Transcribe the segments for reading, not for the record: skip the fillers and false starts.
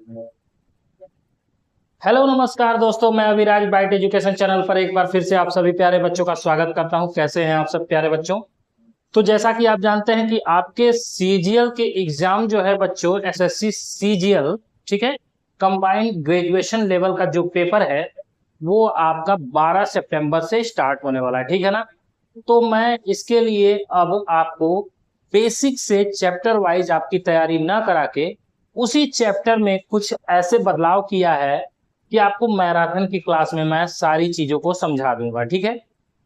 Hello नमस्कार दोस्तों, मैं अविराज बाइट एजुकेशन चैनल पर एक बार फिर से आप सभी प्यारे बच्चों का स्वागत करता हूं। कैसे हैं आप सब प्यारे बच्चों? तो जैसा कि आप जानते हैं कि आपके सीजीएल के एग्जाम जो है बच्चों, एसएससी सीजीएल, ठीक है, कंबाइंड ग्रेजुएशन लेवल का जो पेपर है वो आपका 12 सितंबर से स्टार्ट होने वाला है, ठीक है ना। तो मैं इसके लिए अब आपको बेसिक से चैप्टर वाइज आपकी तैयारी ना करा के उसी चैप्टर में कुछ ऐसे बदलाव किया है कि आपको मैराथन की क्लास में मैं सारी चीजों को समझा दूंगा, ठीक है।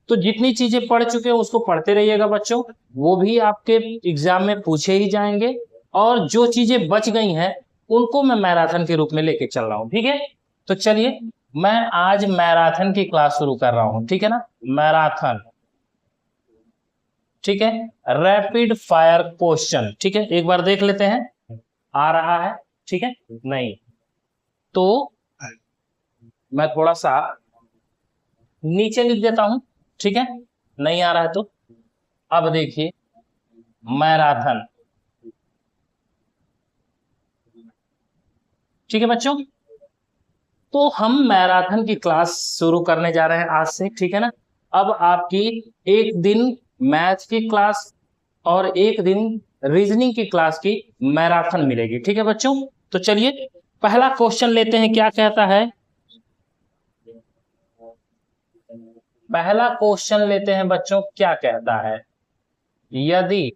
तो जितनी चीजें पढ़ चुके हैं उसको पढ़ते रहिएगा बच्चों, वो भी आपके एग्जाम में पूछे ही जाएंगे। और जो चीजें बच गई हैं उनको मैं मैराथन के रूप में लेके चल रहा हूँ, ठीक है। तो चलिए, मैं आज मैराथन की क्लास शुरू कर रहा हूँ, ठीक है ना। मैराथन, ठीक है, रैपिड फायर क्वेश्चन, ठीक है। एक बार देख लेते हैं, आ रहा है, ठीक है। नहीं तो मैं थोड़ा सा नीचे लिख देता हूं, ठीक है। नहीं आ रहा है तो अब देखिए, मैराथन, ठीक है बच्चों। तो हम मैराथन की क्लास शुरू करने जा रहे हैं आज से, ठीक है ना। अब आपकी एक दिन मैथ की क्लास और एक दिन रीजनिंग की क्लास की मैराथन मिलेगी, ठीक है बच्चों। तो चलिए पहला क्वेश्चन लेते हैं, क्या कहता है। पहला क्वेश्चन लेते हैं बच्चों, क्या कहता है। यदि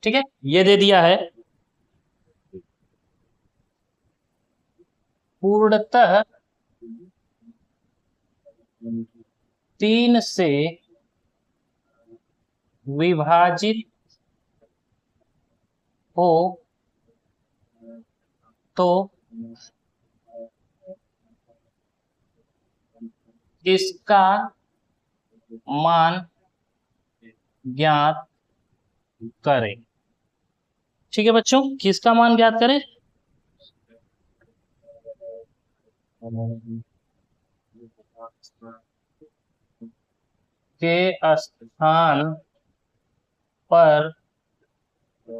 ठीक है, ये दे दिया है, पूर्णतः 3 से विभाजित हो तो इसका मान ज्ञात करें, ठीक है बच्चों। किसका मान ज्ञात करें? के स्थान पर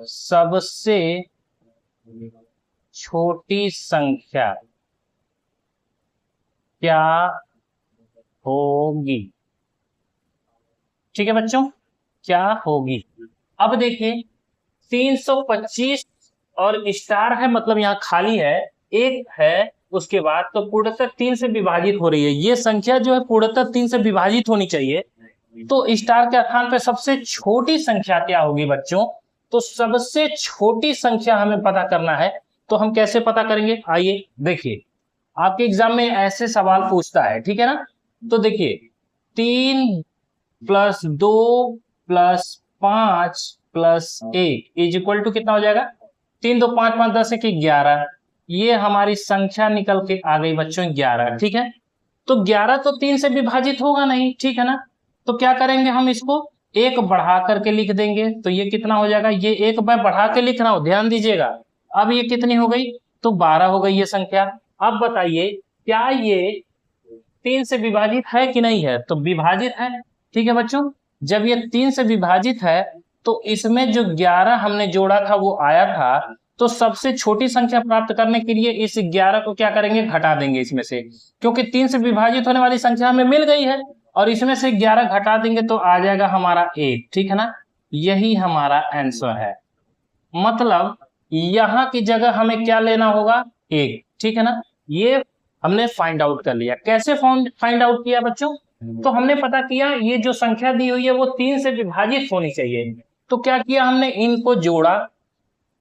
सबसे छोटी संख्या क्या होगी, ठीक है बच्चों, क्या होगी। अब देखिए 325 और स्टार है, मतलब यहाँ खाली है, एक है उसके बाद, तो पूर्णतः 3 से विभाजित हो रही है। ये संख्या जो है पूर्णतः 3 से विभाजित होनी चाहिए। तो स्टार के स्थान पे सबसे छोटी संख्या क्या होगी बच्चों? तो सबसे छोटी संख्या हमें पता करना है। तो हम कैसे पता करेंगे, आइए देखिए। आपके एग्जाम में ऐसे सवाल पूछता है, ठीक है ना। तो देखिए 3 + 2 + 5 + 1 इज इक्वल टू कितना हो जाएगा? 3 2 5 5 10 1 11। ये हमारी संख्या निकल के आ गई बच्चों 11, ठीक है। तो 11 तो 3 से विभाजित होगा नहीं, ठीक है ना। तो क्या करेंगे, हम इसको एक बढ़ा करके लिख देंगे। तो ये कितना हो जाएगा, ये एक मैं बढ़ा के लिख रहा हूं, ध्यान दीजिएगा। अब ये कितनी हो गई, तो 12 हो गई ये संख्या। अब बताइए क्या ये 3 से विभाजित है कि नहीं है? तो विभाजित है, ठीक है बच्चों। जब ये 3 से विभाजित है तो इसमें जो 11 हमने जोड़ा था वो आया था। तो सबसे छोटी संख्या प्राप्त करने के लिए इस 11 को क्या करेंगे, घटा देंगे इसमें से, क्योंकि 3 से विभाजित होने वाली संख्या हमें मिल गई है। और इसमें से 11 घटा देंगे तो आ जाएगा हमारा 1, ठीक है ना। यही हमारा आंसर है। मतलब यहाँ की जगह हमें क्या लेना होगा, 1, ठीक है ना। ये हमने फाइंड आउट कर लिया। कैसे फाइंड आउट किया बच्चों? तो हमने पता किया ये जो संख्या दी हुई है वो 3 से विभाजित होनी चाहिए। तो क्या किया, हमने इनको जोड़ा,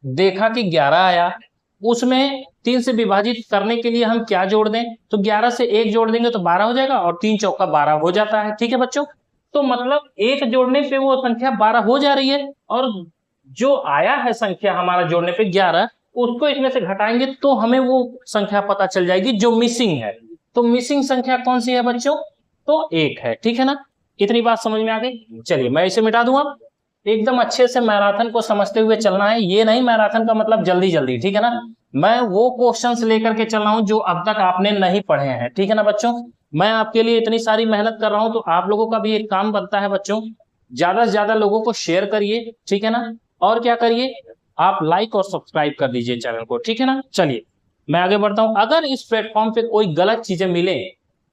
देखा कि 11 आया। उसमें 3 से विभाजित करने के लिए हम क्या जोड़ दें, तो 11 से 1 जोड़ देंगे तो 12 हो जाएगा, और 3 चौका 12 हो जाता है, ठीक है बच्चों। तो मतलब 1 जोड़ने पे वो संख्या 12 हो जा रही है, और जो आया है संख्या हमारा जोड़ने पे 11, उसको इसमें से घटाएंगे तो हमें वो संख्या पता चल जाएगी जो मिसिंग है। तो मिसिंग संख्या कौन सी है बच्चों? तो 1 है, ठीक है ना। इतनी बात समझ में आ गई। चलिए मैं इसे मिटा दूंगा। एकदम अच्छे से मैराथन को समझते हुए चलना है। ये नहीं मैराथन का मतलब जल्दी जल्दी, ठीक है ना। मैं वो क्वेश्चंस लेकर के चल रहा हूं जो अब तक आपने नहीं पढ़े हैं, ठीक है ना बच्चों। मैं आपके लिए इतनी सारी मेहनत कर रहा हूं तो आप लोगों का भी एक काम बनता है बच्चों ज्यादा से ज्यादा लोगों को शेयर करिए, ठीक है ना, और क्या करिए, आप लाइक और सब्सक्राइब कर दीजिए चैनल को, ठीक है ना। चलिए मैं आगे बढ़ता हूं। अगर इस प्लेटफॉर्म पे कोई गलत चीजें मिले,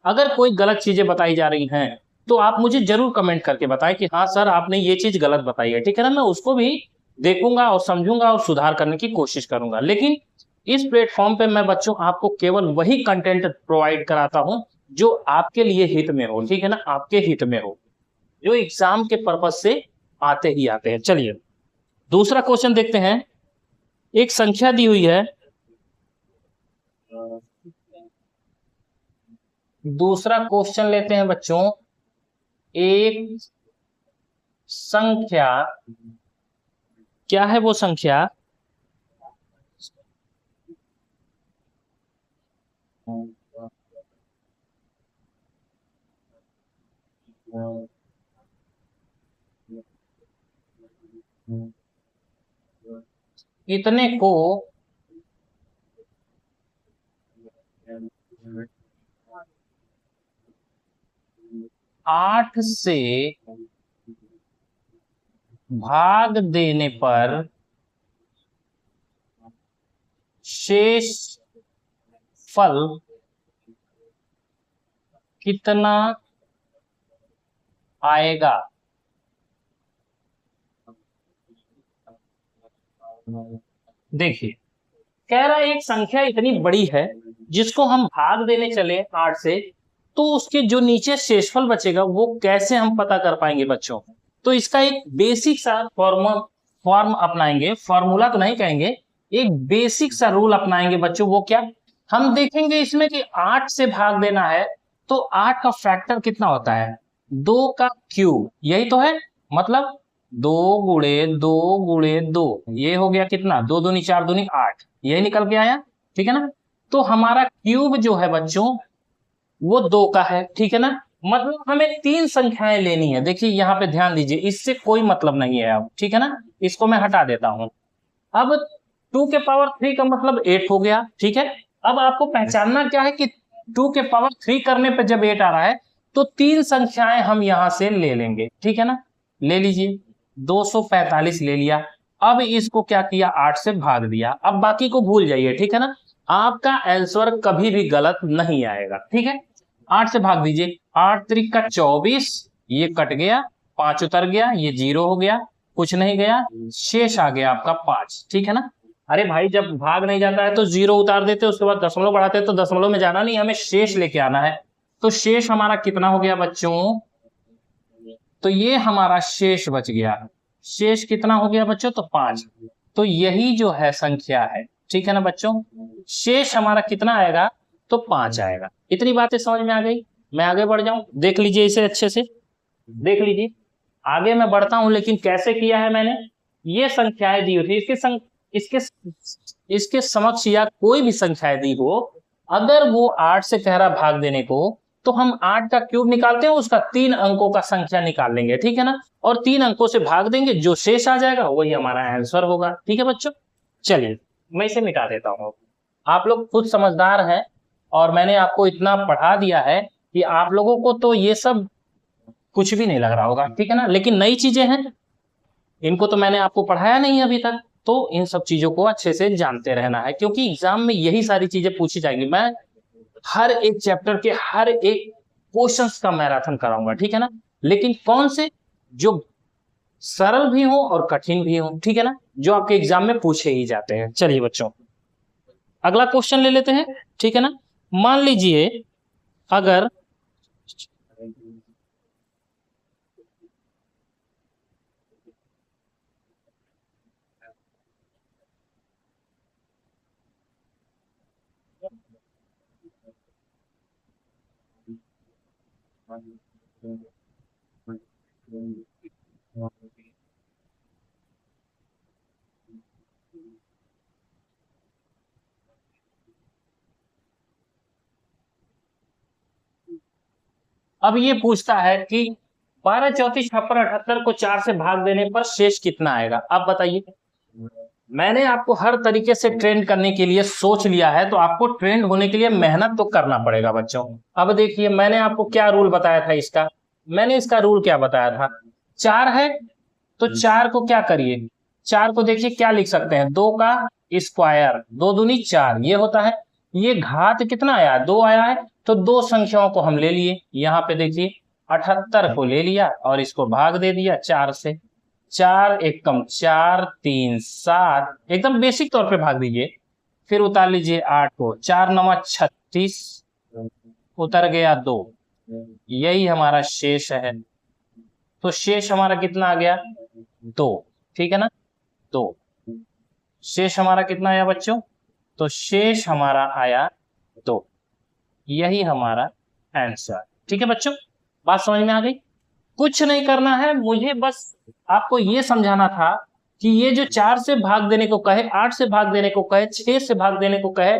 अगर कोई गलत चीजें बताई जा रही हैं, तो आप मुझे जरूर कमेंट करके बताएं कि हाँ सर आपने ये चीज गलत बताई है, ठीक है ना। मैं उसको भी देखूंगा और समझूंगा और सुधार करने की कोशिश करूंगा। लेकिन इस प्लेटफॉर्म पे मैं बच्चों आपको केवल वही कंटेंट प्रोवाइड कराता हूं जो आपके लिए हित में हो, ठीक है ना, आपके हित में हो, जो एग्जाम के पर्पज से आते ही आते हैं। चलिए दूसरा क्वेश्चन देखते हैं। एक संख्या दी हुई है, दूसरा क्वेश्चन लेते हैं बच्चों। एक संख्या, क्या है वो संख्या, इतने को 8 से भाग देने पर शेष फल कितना आएगा। देखिए कह रहा है एक संख्या इतनी बड़ी है जिसको हम भाग देने चले 8 से, तो उसके जो नीचे शेषफल बचेगा वो कैसे हम पता कर पाएंगे बच्चों। तो इसका एक बेसिक सा फॉर्म अपनाएंगे, फॉर्मूला तो नहीं कहेंगे, एक बेसिक सा रूल अपनाएंगे बच्चों। वो क्या, हम देखेंगे इसमें कि 8 से भाग देना है तो 8 का फैक्टर कितना होता है, 2 का क्यूब, यही तो है। मतलब 2 × 2 × 2, ये हो गया कितना, 2 दूनी 4 दूनी 8, यही निकल के आया, ठीक है ना। तो हमारा क्यूब जो है बच्चों वो 2 का है, ठीक है ना। मतलब हमें 3 संख्याएं लेनी है। देखिए यहाँ पे ध्यान दीजिए, इससे कोई मतलब नहीं है अब, ठीक है ना, इसको मैं हटा देता हूं। अब 2 के पावर 3 का मतलब 8 हो गया, ठीक है। अब आपको पहचानना क्या है कि 2 के पावर 3 करने पे जब 8 आ रहा है तो 3 संख्याएं हम यहां से ले लेंगे, ठीक है ना। ले लीजिए 245 ले लिया। अब इसको क्या किया, 8 से भाग दिया। अब बाकी को भूल जाइए, ठीक है ना, आपका आंसर कभी भी गलत नहीं आएगा, ठीक है। 8 से भाग दीजिए, 8 त्रिक का 24, ये कट गया, 5 उतर गया, ये 0 हो गया, कुछ नहीं गया, शेष आ गया आपका 5, ठीक है ना। अरे भाई जब भाग नहीं जाता है तो 0 उतार देते, उसके बाद दशमलव बढ़ाते, तो दशमलव में जाना नहीं, हमें शेष लेके आना है। तो शेष हमारा कितना हो गया बच्चों, तो ये हमारा शेष बच गया। शेष कितना हो गया बच्चों, तो 5। तो यही जो है संख्या है, ठीक है ना बच्चों। शेष हमारा कितना आएगा, तो 5 आएगा। इतनी बातें समझ में आ गई। मैं आगे बढ़ जाऊं, देख लीजिए इसे अच्छे से, देख लीजिए। आगे मैं बढ़ता हूं, लेकिन कैसे किया है मैंने, ये संख्याएं दी हुई थी, इसके इसके समक्ष या कोई भी संख्याएं दी हो, अगर वो 8 से कह रहा भाग देने को, तो हम 8 का क्यूब निकालते हैं, उसका 3 अंकों का संख्या निकाल लेंगे, ठीक है ना, और 3 अंकों से भाग देंगे, जो शेष आ जाएगा वही हमारा आंसर होगा, ठीक है बच्चों। चलिए मैं इसे मिटा देता हूं। आप लोग खुद समझदार हैं और मैंने आपको इतना पढ़ा दिया है कि आप लोगों को तो ये सब कुछ भी नहीं लग रहा होगा, ठीक है ना। लेकिन नई चीजें हैं, इनको तो मैंने आपको पढ़ाया नहीं अभी तक, तो इन सब चीजों को अच्छे से जानते रहना है, क्योंकि एग्जाम में यही सारी चीजें पूछी जाएंगी। मैं हर एक चैप्टर के हर एक क्वेश्चंस का मैराथन कराऊंगा, ठीक है ना। लेकिन कौन से, जो सरल भी हो और कठिन भी हो, ठीक है ना, जो आपके एग्जाम में पूछे ही जाते हैं। चलिए बच्चों अगला क्वेश्चन ले लेते हैं, ठीक है ना। मान लीजिए अगर अब ये पूछता है कि 12, 34, 56, 78 को 4 से भाग देने पर शेष कितना आएगा। अब बताइए, मैंने आपको हर तरीके से ट्रेंड करने के लिए सोच लिया है, तो आपको ट्रेंड होने के लिए मेहनत तो करना पड़ेगा बच्चों। अब देखिए मैंने आपको क्या रूल बताया था इसका, मैंने इसका रूल क्या बताया था, 4 है तो 4 को क्या करिए, 4 को देखिए क्या लिख सकते हैं, 2 का स्क्वायर, 2 दूनी 4 ये होता है। ये घात कितना आया, 2 आया है, तो दो संख्याओं को हम ले लिए, यहाँ पे देखिए 78 को ले लिया और इसको भाग दे दिया 4 से, 4 एकम 4 3 7, एकदम बेसिक तौर पे भाग दीजिए। फिर उतार लीजिए 8 को, 4 9 36, उतर गया 2, यही हमारा शेष है। तो शेष हमारा कितना आ गया, 2, ठीक है ना, 2। शेष हमारा कितना आया बच्चों, तो शेष हमारा आया 2, यही हमारा आंसर। ठीक है बच्चों, बात समझ में आ गई। कुछ नहीं करना है, मुझे बस आपको ये समझाना था कि ये जो 4 से भाग देने को कहे, 8 से भाग देने को कहे, 6 से भाग देने को कहे,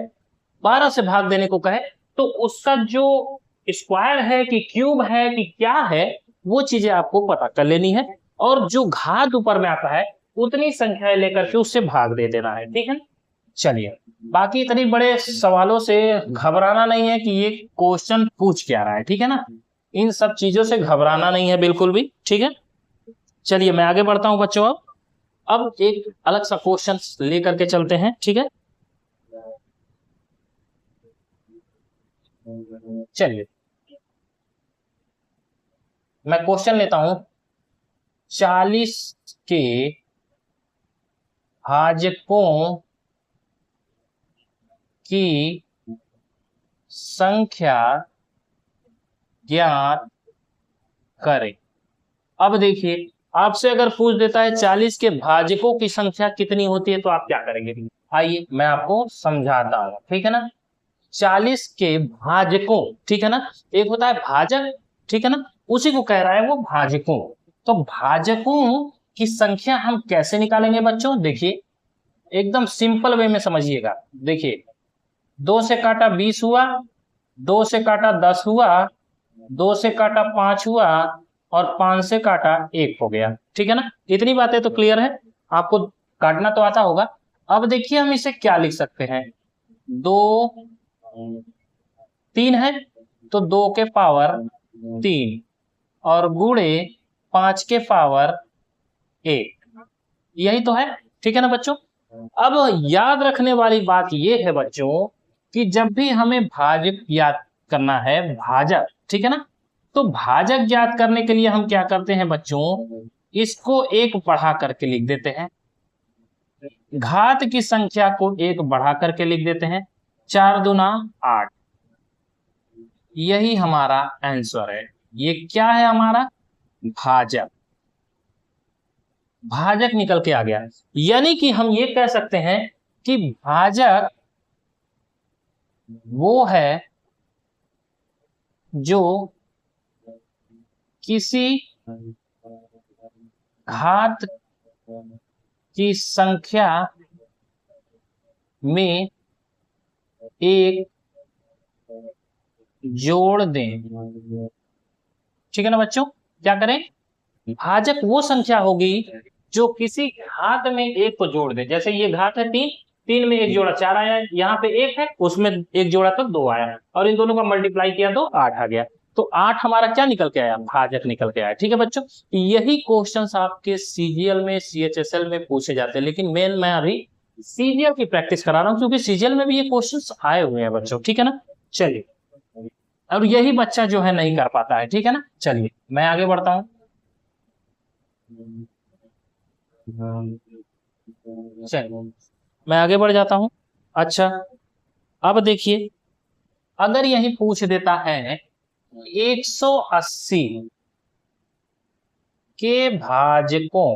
12 से भाग देने को कहे, तो उसका जो स्क्वायर है कि क्यूब है कि क्या है, वो चीजें आपको पता कर लेनी है, और जो घात ऊपर में आता है उतनी संख्याएं लेकर के उससे भाग दे देना है। ठीक है, चलिए बाकी इतनी बड़े सवालों से घबराना नहीं है कि ये क्वेश्चन पूछ क्या रहा है, ठीक है ना, इन सब चीजों से घबराना नहीं है बिल्कुल भी। ठीक है, चलिए मैं आगे बढ़ता हूं बच्चों। अब एक अलग सा क्वेश्चन लेकर के चलते हैं। ठीक है, चलिए मैं क्वेश्चन लेता हूं, 40 के भाजकों की संख्या ज्ञात करें। अब देखिए आपसे अगर पूछ देता है 40 के भाजकों की संख्या कितनी होती है, तो आप क्या करेंगे, आइए मैं आपको समझाता हूं। ठीक है ना, 40 के भाजकों, ठीक है ना, एक होता है भाजक, ठीक है ना, उसी को कह रहा है वो भाजकों। तो भाजकों की संख्या हम कैसे निकालेंगे बच्चों, देखिए एकदम सिंपल वे में समझिएगा। देखिए 2 से काटा 20 हुआ, 2 से काटा 10 हुआ, 2 से काटा 5 हुआ, और 5 से काटा 1 हो गया। ठीक है ना, इतनी बातें तो क्लियर है, आपको काटना तो आता होगा। अब देखिए हम इसे क्या लिख सकते हैं, 2 3 है तो 2 के पावर 3 और गुणे 5 के पावर 1, यही तो है। ठीक है ना बच्चों, अब याद रखने वाली बात यह है बच्चों कि जब भी हमें भाजक याद करना है, भाजक, ठीक है ना, तो भाजक ज्ञात करने के लिए हम क्या करते हैं बच्चों, इसको एक बढ़ा करके लिख देते हैं, घात की संख्या को एक बढ़ा करके लिख देते हैं, 4 दूना 8, यही हमारा आंसर है। ये क्या है हमारा, भाजक, भाजक निकल के आ गया। यानी कि हम ये कह सकते हैं कि भाजक वो है जो किसी घात की संख्या में एक जोड़ दें। ठीक है ना बच्चों, क्या करें, भाजक वो संख्या होगी जो किसी घात में एक को जोड़ दे। जैसे ये घात है 3, 3 में एक जोड़ा 4 आया, यहाँ पे 1 है उसमें एक जोड़ा तो 2 आया, और इन दोनों का मल्टीप्लाई किया तो 8 आ गया। तो 8 हमारा क्या निकल के आया, भाजक निकल के आया। ठीक है बच्चों, यही क्वेश्चंस आपके सीजीएल में, सीएचएसएल में पूछे जाते हैं, लेकिन मैं अभी सीजीएल की प्रैक्टिस करा रहा हूँ क्योंकि सीजीएल में भी ये क्वेश्चंस आए हुए हैं बच्चों। ठीक है ना, चलिए, और यही बच्चा जो है नहीं कर पाता है। ठीक है ना, चलिए मैं आगे बढ़ता हूँ। चलिए मैं आगे बढ़ जाता हूं। अच्छा, अब देखिए अगर यही पूछ देता है 180 के भाजकों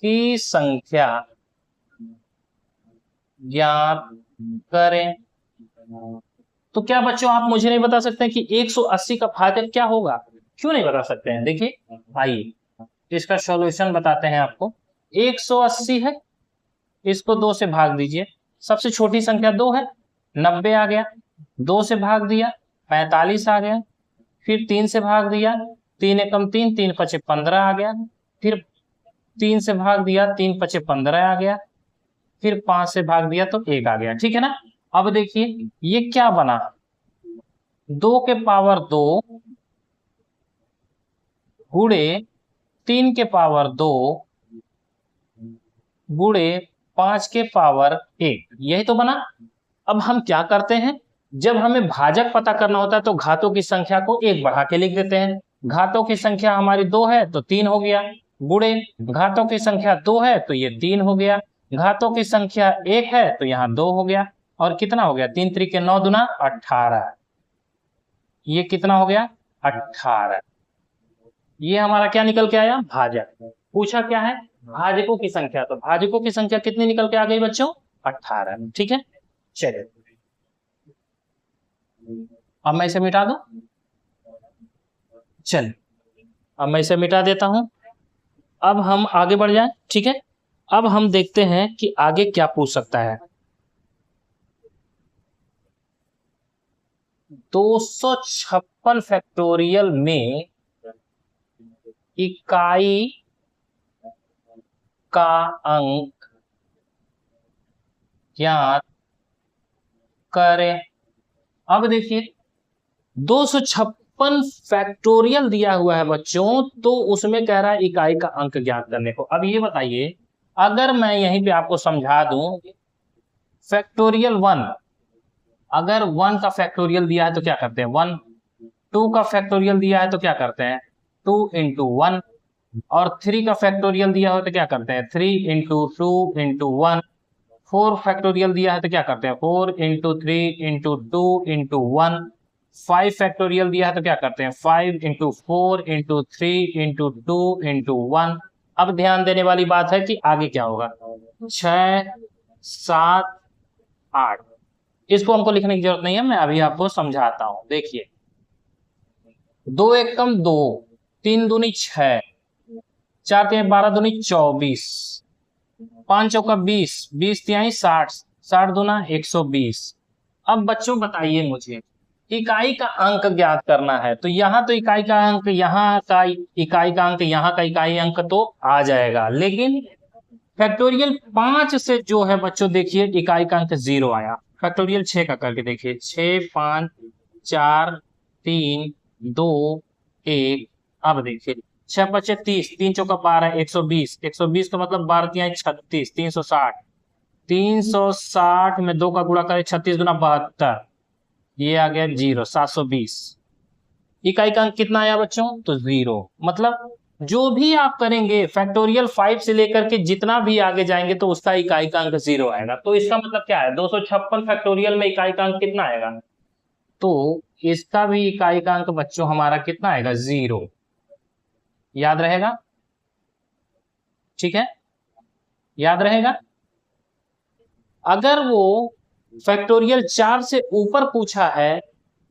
की संख्या ज्ञात करें, तो क्या बच्चों आप मुझे नहीं बता सकते कि 180 का भाजक क्या होगा, क्यों नहीं बता सकते हैं। देखिए आइए इसका सॉल्यूशन बताते हैं आपको। 180 है, इसको 2 से भाग दीजिए, सबसे छोटी संख्या 2 है, 90 आ गया, 2 से भाग दिया 45 आ गया, फिर 3 से भाग दिया, 3 एकम 3, 3 पचे 15 आ गया, फिर 3 से भाग दिया, 3 पचे 15 आ गया, फिर 5 से भाग दिया तो 1 आ गया। ठीक है ना, अब देखिए ये क्या बना, 2 के पावर 2 गुणे 3 के पावर 2 गुणे 5 के पावर 1, यही तो बना। अब हम क्या करते हैं, जब हमें भाजक पता करना होता है तो घातों की संख्या को 1 बढ़ा के लिख देते हैं। घातों की संख्या हमारी 2 है तो 3 हो गया, गुणे घातों की संख्या 2 है तो ये 3 हो गया, घातों की संख्या 1 है तो यहाँ 2 हो गया, और कितना हो गया, 3 त्रिके 9 दूना 18, ये कितना हो गया 18। ये हमारा क्या निकल के आया, भाजक। पूछा क्या है, भाजकों की संख्या, तो भाजकों की संख्या कितनी निकल के आ गई बच्चों, 18। ठीक है, चलिए अब मैं इसे मिटा दूं, चल अब मैं इसे मिटा देता हूं। अब हम आगे बढ़ जाएं, ठीक है। अब हम देखते हैं कि आगे क्या पूछ सकता है। 256 फैक्टोरियल में इकाई का अंक ज्ञात करें। अब देखिए 256 फैक्टोरियल दिया हुआ है बच्चों, तो उसमें कह रहा है इकाई का अंक ज्ञात करने को। अब ये बताइए, अगर मैं यहीं पे आपको समझा दूं, फैक्टोरियल 1, अगर 1 का फैक्टोरियल दिया है तो क्या करते हैं 1, 2 का फैक्टोरियल दिया है तो क्या करते हैं 2 इंटू 1, और 3 का फैक्टोरियल दिया हो तो क्या करते हैं 3 इंटू 2 इंटू 1, 4 फैक्टोरियल दिया है तो क्या करते हैं 4 इंटू 3 इंटू 2 इंटू 1, 5 फैक्टोरियल दिया है तो क्या करते हैं 5 इंटू 4 इंटू 3 इंटू 2 इंटू 1। अब ध्यान देने वाली बात है कि आगे क्या होगा, 6 7 8, इसको हमको लिखने की जरूरत नहीं है, मैं अभी आपको समझाता हूं। देखिए 2 एकम 2, 3 दूनी 6, 4 3 12 दूनी 24, 5 चौका 20, 20 तिहाई 60, 60 दूना 120। अब बच्चों बताइए मुझे, इकाई का अंक ज्ञात करना है, तो यहाँ तो इकाई का अंक, यहाँ का इकाई का अंक, यहाँ का इकाई अंक तो आ जाएगा, लेकिन फैक्टोरियल 5 से जो है बच्चों देखिए इकाई का अंक 0 आया। फैक्टोरियल 6 का करके देखिए, 6 5 4 3 2 1। अब देखिए 6 5 30, 3 चौका 12, 120, 120 का मतलब 12 तिहाई 36, 360, 360 में 2 का गुणा करें 36 गुना 72, ये आ गया 0, 720। इकाई का अंक कितना आया बच्चों, तो 0। मतलब जो भी आप करेंगे फैक्टोरियल 5 से लेकर के जितना भी आगे जाएंगे तो उसका इकाई का अंक 0 आएगा। तो इसका मतलब क्या है, 256 फैक्टोरियल में इकाई का अंक कितना आएगा, तो इसका भी इकाई का अंक बच्चों हमारा कितना आएगा, 0। याद रहेगा, ठीक है, याद रहेगा। अगर वो फैक्टोरियल 4 से ऊपर पूछा है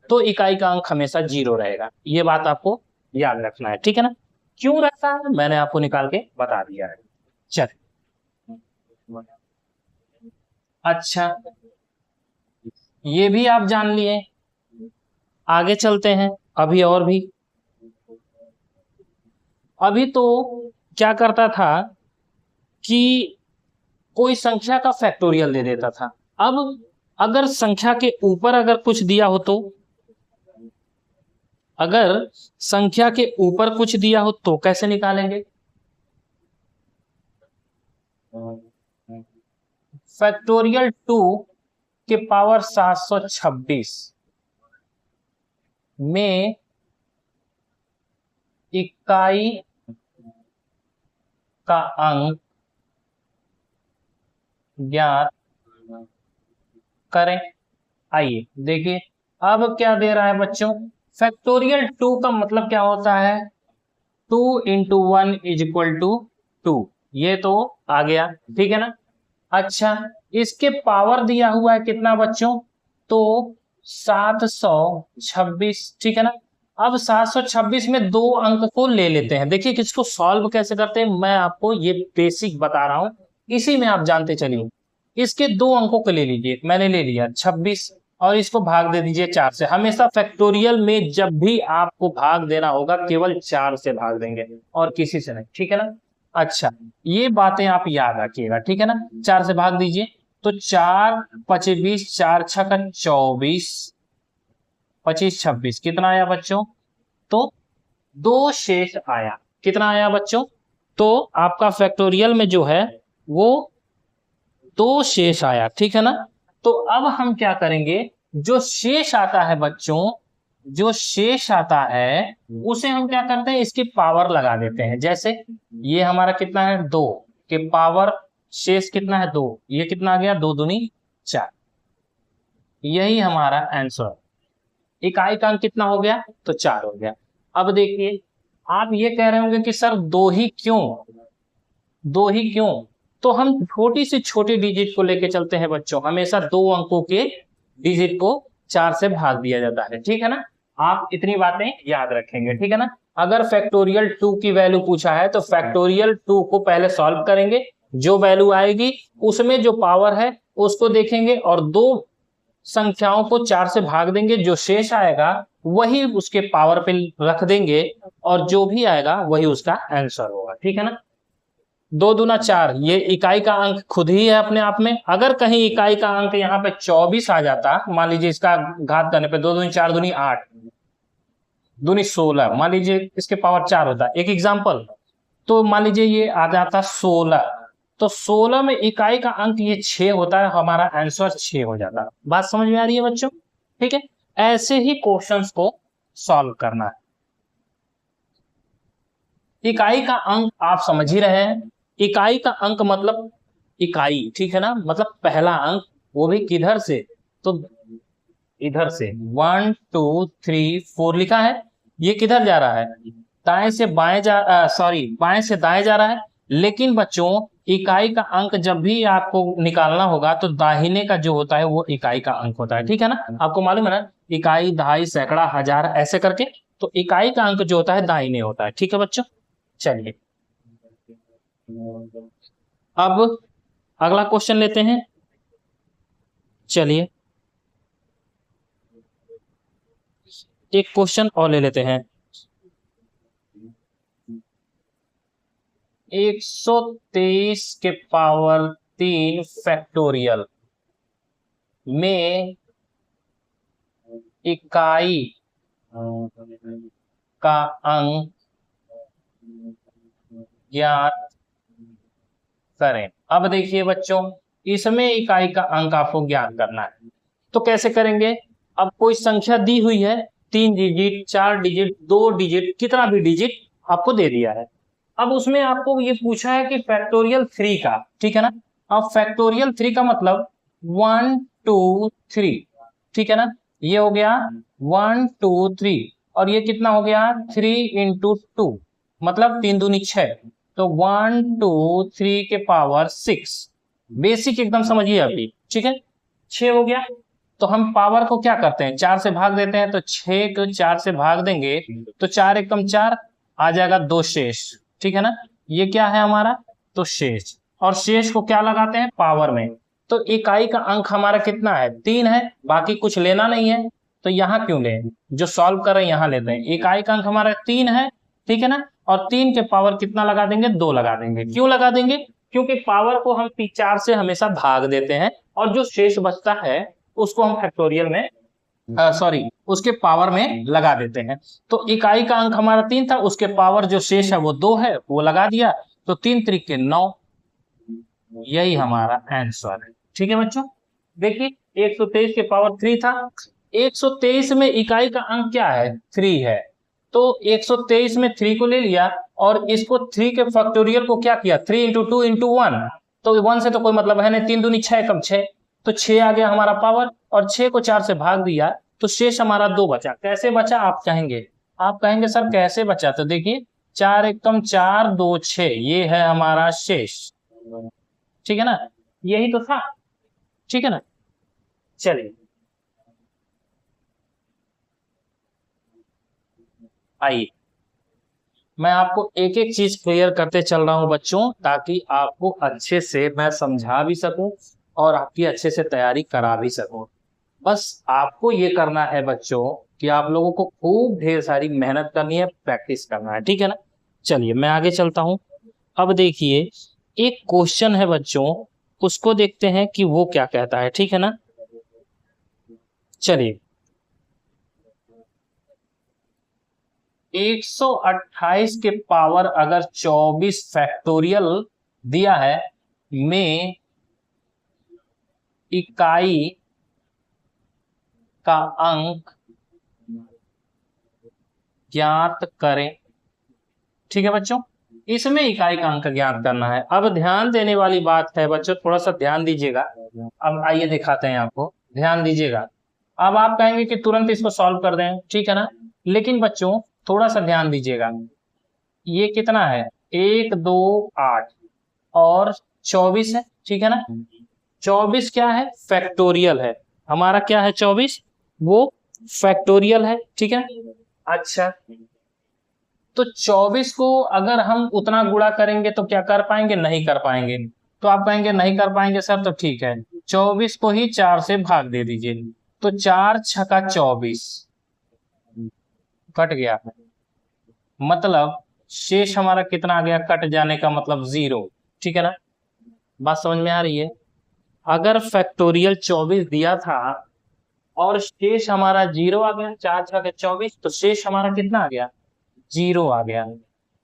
तो इकाई का अंक हमेशा 0 रहेगा, ये बात आपको याद रखना है, ठीक है ना। क्यों रखता है मैंने आपको निकाल के बता दिया है। चल अच्छा, ये भी आप जान लिए, आगे चलते हैं। अभी और भी, अभी तो क्या करता था कि कोई संख्या का फैक्टोरियल दे देता था। अब अगर संख्या के ऊपर अगर कुछ दिया हो तो, अगर संख्या के ऊपर कुछ दिया हो तो कैसे निकालेंगे, फैक्टोरियल 2 के पावर 726 में इकाई का अंक ज्ञात करें। आइए देखिए, अब क्या दे रहा है बच्चों, फैक्टोरियल 2 का मतलब क्या होता है, 2 इंटू 1 इज इक्वल टू 2, ये तो आ गया, ठीक है ना। अच्छा, इसके पावर दिया हुआ है कितना बच्चों, तो 726, ठीक है ना। अब 726 में 2 अंक को ले लेते हैं। देखिए किसको सॉल्व कैसे करते हैं, मैं आपको ये बेसिक बता रहा हूं, इसी में आप जानते चलिए। इसके 2 अंकों को ले लीजिए, मैंने ले लिया 26, और इसको भाग दे दीजिए 4 से। हमेशा फैक्टोरियल में जब भी आपको भाग देना होगा केवल 4 से भाग देंगे और किसी से नहीं, ठीक है ना। अच्छा, ये बातें आप याद रखिएगा, ठीक है ना। 4 से भाग दीजिए, तो 4 5 20, 4 6 24, 25 26 कितना आया बच्चों, तो 2 शेष आया। कितना आया बच्चों? तो आपका फैक्टोरियल में जो है वो 2 शेष आया, ठीक है ना। तो अब हम क्या करेंगे, जो शेष आता है बच्चों, जो शेष आता है उसे हम क्या करते हैं, इसकी पावर लगा देते हैं। जैसे ये हमारा कितना है, 2 के पावर शेष कितना है, 2, ये कितना आ गया, 2 दूनी 4। यही हमारा आंसर। इकाई का अंक कितना हो गया, तो 4 हो गया। अब देखिए, आप ये कह रहे होंगे कि सर 2 ही क्यों, 2 ही क्यों? तो हम छोटी से छोटी डिजिट को लेके चलते हैं बच्चों। हमेशा 2 अंकों के डिजिट को 4 से भाग दिया जाता है, ठीक है ना। आप इतनी बातें याद रखेंगे, ठीक है ना। अगर फैक्टोरियल 2 की वैल्यू पूछा है तो फैक्टोरियल 2 को पहले सॉल्व करेंगे, जो वैल्यू आएगी उसमें जो पावर है उसको देखेंगे और 2 संख्याओं को 4 से भाग देंगे, जो शेष आएगा वही उसके पावर पे रख देंगे और जो भी आएगा वही उसका आंसर होगा, ठीक है ना। 2 दूना 4, ये इकाई का अंक खुद ही है अपने आप में। अगर कहीं इकाई का अंक यहाँ पे 24 आ जाता, मान लीजिए इसका घात करने पे 2 दूनी 4 दूनी 8 दूनी 16, मान लीजिए इसके पावर 4 होता, एक एग्जांपल, तो मान लीजिए ये आ जाता 16, तो 16 में इकाई का अंक ये 6 होता है, हमारा आंसर 6 हो जाता। बात समझ में आ रही है बच्चों? ठीक है, ऐसे ही क्वेश्चंस को सॉल्व करना है। इकाई का अंक आप समझ ही रहे हैं, इकाई का अंक मतलब इकाई, ठीक है ना, मतलब पहला अंक, वो भी किधर से, तो इधर से। 1 2 3 4 लिखा है, ये किधर जा रहा है, दाएं से बाएं बाएं से दाएं जा रहा है। लेकिन बच्चों इकाई का अंक जब भी आपको निकालना होगा तो दाहिने का जो होता है वो इकाई का अंक होता है, ठीक है ना। आपको मालूम है ना, इकाई, दहाई, सैकड़ा, हजार, ऐसे करके, तो इकाई का अंक जो होता है दाहिने होता है, ठीक है बच्चों। चलिए अब अगला क्वेश्चन लेते हैं। चलिए एक क्वेश्चन और ले लेते हैं। 123 के पावर 3 फैक्टोरियल में इकाई का अंक ज्ञात करें। अब देखिए बच्चों, इसमें इकाई का अंक आपको ज्ञात करना है, तो कैसे करेंगे। अब कोई संख्या दी हुई है, 3 डिजिट, 4 डिजिट, 2 डिजिट, कितना भी डिजिट आपको दे दिया है। अब उसमें आपको ये पूछा है कि फैक्टोरियल 3 का, ठीक है ना। अब फैक्टोरियल 3 का मतलब 1 2 3, ठीक है ना। ये हो गया 1 2 3 और ये कितना हो गया 3 इंटू 2, मतलब 3 दूनी 6, तो 1 2 3 के पावर 6। बेसिक एकदम समझिए अभी, ठीक है। 6 हो गया, तो हम पावर को क्या करते हैं, 4 से भाग देते हैं, तो 6 को 4 से भाग देंगे तो 4 एकम 4 आ जाएगा, 2 शेष, ठीक है ना। ये क्या है हमारा, तो शेष, और शेष को क्या लगाते हैं, पावर में। तो इकाई का अंक हमारा कितना है, 3 है, बाकी कुछ लेना नहीं है, तो यहाँ क्यों लें, जो सॉल्व कर रहे हैं यहाँ लेते हैं। इकाई का अंक हमारा 3 है, ठीक है ना, और 3 के पावर कितना लगा देंगे, 2 लगा देंगे। क्यों लगा देंगे, क्योंकि पावर को हम 4 से हमेशा भाग देते हैं और जो शेष बचता है उसको हम फैक्टोरियल में उसके पावर में लगा देते हैं। तो इकाई का अंक हमारा 3 था, उसके पावर जो शेष है वो 2 है, वो लगा दिया, तो 3 त्रिक 9, यही हमारा आंसर है, ठीक है बच्चों। देखिए 123 के पावर 3 था, 123 में इकाई का अंक क्या है, 3 है, तो 123 में 3 को ले लिया और इसको 3 के फैक्टोरियल को क्या किया, 3 इंटू 2 इंटू 1, तो 1 से तो कोई मतलब है नहीं, 3 दूनी 6 कम 6, तो 6 आ गया हमारा पावर, और 6 को 4 से भाग दिया तो शेष हमारा 2 बचा। कैसे बचा आप कहेंगे, आप कहेंगे सर कैसे बचा, तो देखिए 4 एकम 4 2 6, ये है हमारा शेष, ठीक है ना, यही तो था, ठीक है ना। चलिए आइए मैं आपको एक एक चीज क्लियर करते चल रहा हूं बच्चों, ताकि आपको अच्छे से मैं समझा भी सकूं और आपकी अच्छे से तैयारी करा भी सकूं। बस आपको ये करना है बच्चों कि आप लोगों को खूब ढेर सारी मेहनत करनी है, प्रैक्टिस करना है, ठीक है ना। चलिए मैं आगे चलता हूं। अब देखिए एक क्वेश्चन है बच्चों, उसको देखते हैं कि वो क्या कहता है, ठीक है ना। चलिए 128 के पावर अगर 24 फैक्टोरियल दिया है में इकाई का अंक ज्ञात करें। ठीक है बच्चों, इसमें इकाई का अंक ज्ञात करना है। अब ध्यान देने वाली बात है बच्चों, थोड़ा सा ध्यान दीजिएगा। अब आइए दिखाते हैं आपको, ध्यान दीजिएगा। अब आप कहेंगे कि तुरंत इसको सॉल्व कर दें, ठीक है ना, लेकिन बच्चों थोड़ा सा ध्यान दीजिएगा। ये कितना है, 1 2 8 और 24 है, ठीक है ना। 24 क्या है, फैक्टोरियल है हमारा, क्या है 24, वो फैक्टोरियल है, ठीक है। अच्छा, तो 24 को अगर हम उतना गुणा करेंगे तो क्या कर पाएंगे, नहीं कर पाएंगे। तो आप कहेंगे नहीं कर पाएंगे सर, तो ठीक है 24 को ही 4 से भाग दे दीजिए, तो 4 छका 24 कट गया, मतलब शेष हमारा कितना आ गया, कट जाने का मतलब 0, ठीक है ना। बात समझ में आ रही है। अगर फैक्टोरियल 24 दिया था और शेष हमारा 0 आ गया, 4 छका 24, तो शेष हमारा कितना आ गया, 0 आ गया।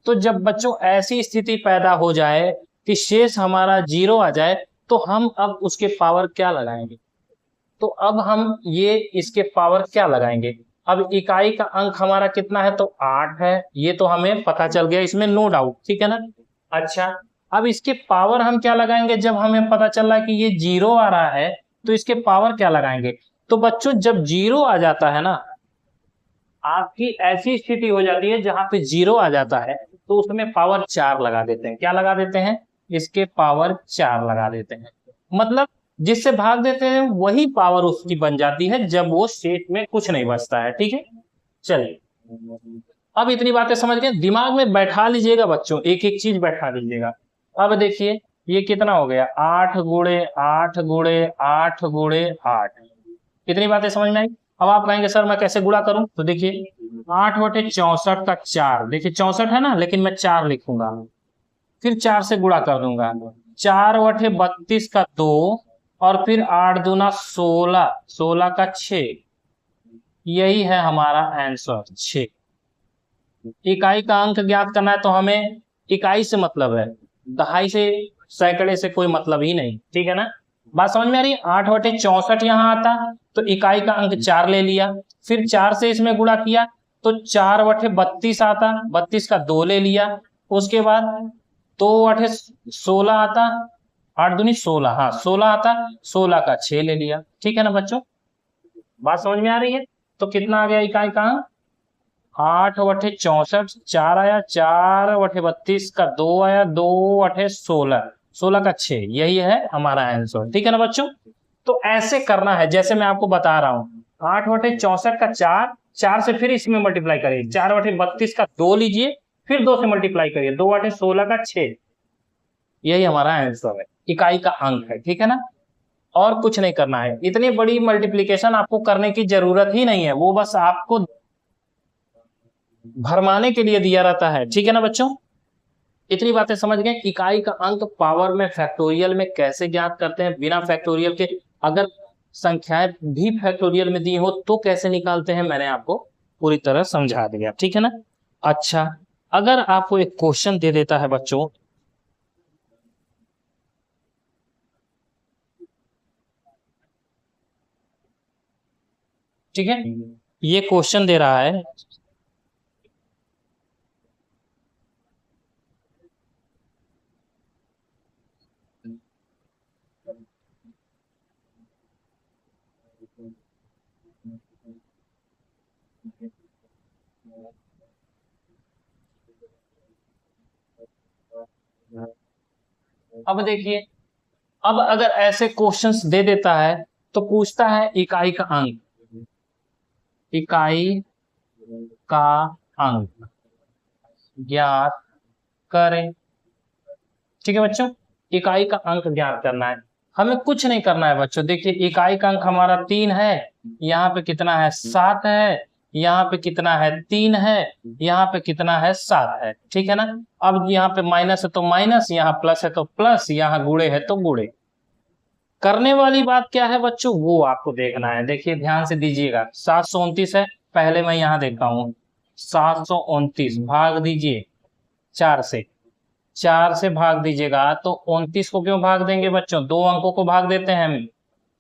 तो जब बच्चों ऐसी स्थिति पैदा हो जाए कि शेष हमारा 0 आ जाए, तो हम अब उसके पावर क्या लगाएंगे, तो अब हम ये इसके पावर क्या लगाएंगे। अब इकाई का अंक हमारा कितना है, तो 8 है, ये तो हमें पता चल गया, इसमें नो डाउट, ठीक है ना। अच्छा, अब इसके पावर हम क्या लगाएंगे, जब हमें पता चल रहा है कि ये 0 आ रहा है, तो इसके पावर क्या लगाएंगे। तो बच्चों जब 0 आ जाता है ना, आपकी ऐसी स्थिति हो जाती है जहां पे 0 आ जाता है, तो उसमें पावर 4 लगा देते हैं। क्या लगा देते हैं, इसके पावर 4 लगा देते हैं, मतलब जिससे भाग देते हैं वही पावर उसकी बन जाती है जब वो शेष में कुछ नहीं बचता है, ठीक है। चलिए, अब इतनी बातें समझ गए, दिमाग में बैठा लीजिएगा बच्चों, एक एक चीज बैठा लीजिएगा। अब देखिए ये कितना हो गया, 8 गुणे 8 गुणे 8 गुणे 8, इतनी बातें समझ में आई। अब आप कहेंगे सर मैं कैसे गुणा करूं, तो देखिए 8 बटे 64 का 4, देखिए 64 है ना, लेकिन मैं 4 लिखूंगा, फिर 4 से गुणा कर दूंगा, 4 बटे 32 का 2, और फिर 8 दूना 16, 16 का 6, यही है हमारा आंसर 6। इकाई का अंक ज्ञात करना है तो हमें इकाई से मतलब है, दहाई से सैकड़े से कोई मतलब ही नहीं, ठीक है ना। बात समझ में आ रही है। 8 बटे 64 यहाँ आता, तो इकाई का अंक 4 ले लिया, फिर 4 से इसमें गुणा किया तो 4 बटे 32 आता, 32 का 2 ले लिया, उसके बाद 2 बटे 16 आता, 8 दूनी 16, हाँ 16 आता, 16 का 6 ले लिया, ठीक है ना बच्चों। बात समझ में आ रही है। तो कितना आ गया इकाई का अंक, 8 बटे 64, 4 आया, 4 बटे 32 का 2 आया, 2 बटे 16, 16 का 6, यही है हमारा आंसर, ठीक है ना बच्चों। तो ऐसे करना है जैसे मैं आपको बता रहा हूं, 8 बटे 64 का 4, 4 से फिर इसमें मल्टीप्लाई करिए, 4 बटे 32 का 2 लीजिए, फिर 2 से मल्टीप्लाई करिए, 2 बटे 16 का 6, यही हमारा आंसर है, इकाई का अंक है, ठीक है ना। और कुछ नहीं करना है, इतनी बड़ी मल्टीप्लीकेशन आपको करने की जरूरत ही नहीं है, वो बस आपको भरमाने के लिए दिया रहता है, ठीक है ना बच्चों। इतनी बातें समझ गए। इकाई का अंक पावर में फैक्टोरियल में कैसे ज्ञात करते हैं, बिना फैक्टोरियल के, अगर संख्याएं भी फैक्टोरियल में दी हो तो कैसे निकालते हैं, मैंने आपको पूरी तरह समझा दिया, ठीक है ना। अच्छा, अगर आपको एक क्वेश्चन दे देता है बच्चों, ठीक है, ये क्वेश्चन दे रहा है, अब देखिए, अब अगर ऐसे क्वेश्चंस दे देता है तो पूछता है इकाई का अंक, इकाई का अंक ज्ञात करें, ठीक है बच्चों। इकाई का अंक ज्ञात करना है, हमें कुछ नहीं करना है बच्चों। देखिए इकाई का अंक हमारा 3 है, यहाँ पे कितना है 7 है, यहाँ पे कितना है 3 है, यहाँ पे कितना है 7 है, ठीक है ना। अब यहाँ पे माइनस है तो माइनस, यहाँ प्लस है तो प्लस, यहाँ गुणे है तो गुणे। करने वाली बात क्या है बच्चों, वो आपको देखना है। देखिए ध्यान से दीजिएगा, 729 है, पहले मैं यहाँ देखता हूँ 729 भाग दीजिए 4 से, 4 से भाग दीजिएगा तो 29 को क्यों भाग देंगे बच्चों, दो अंकों को भाग देते हैं हम,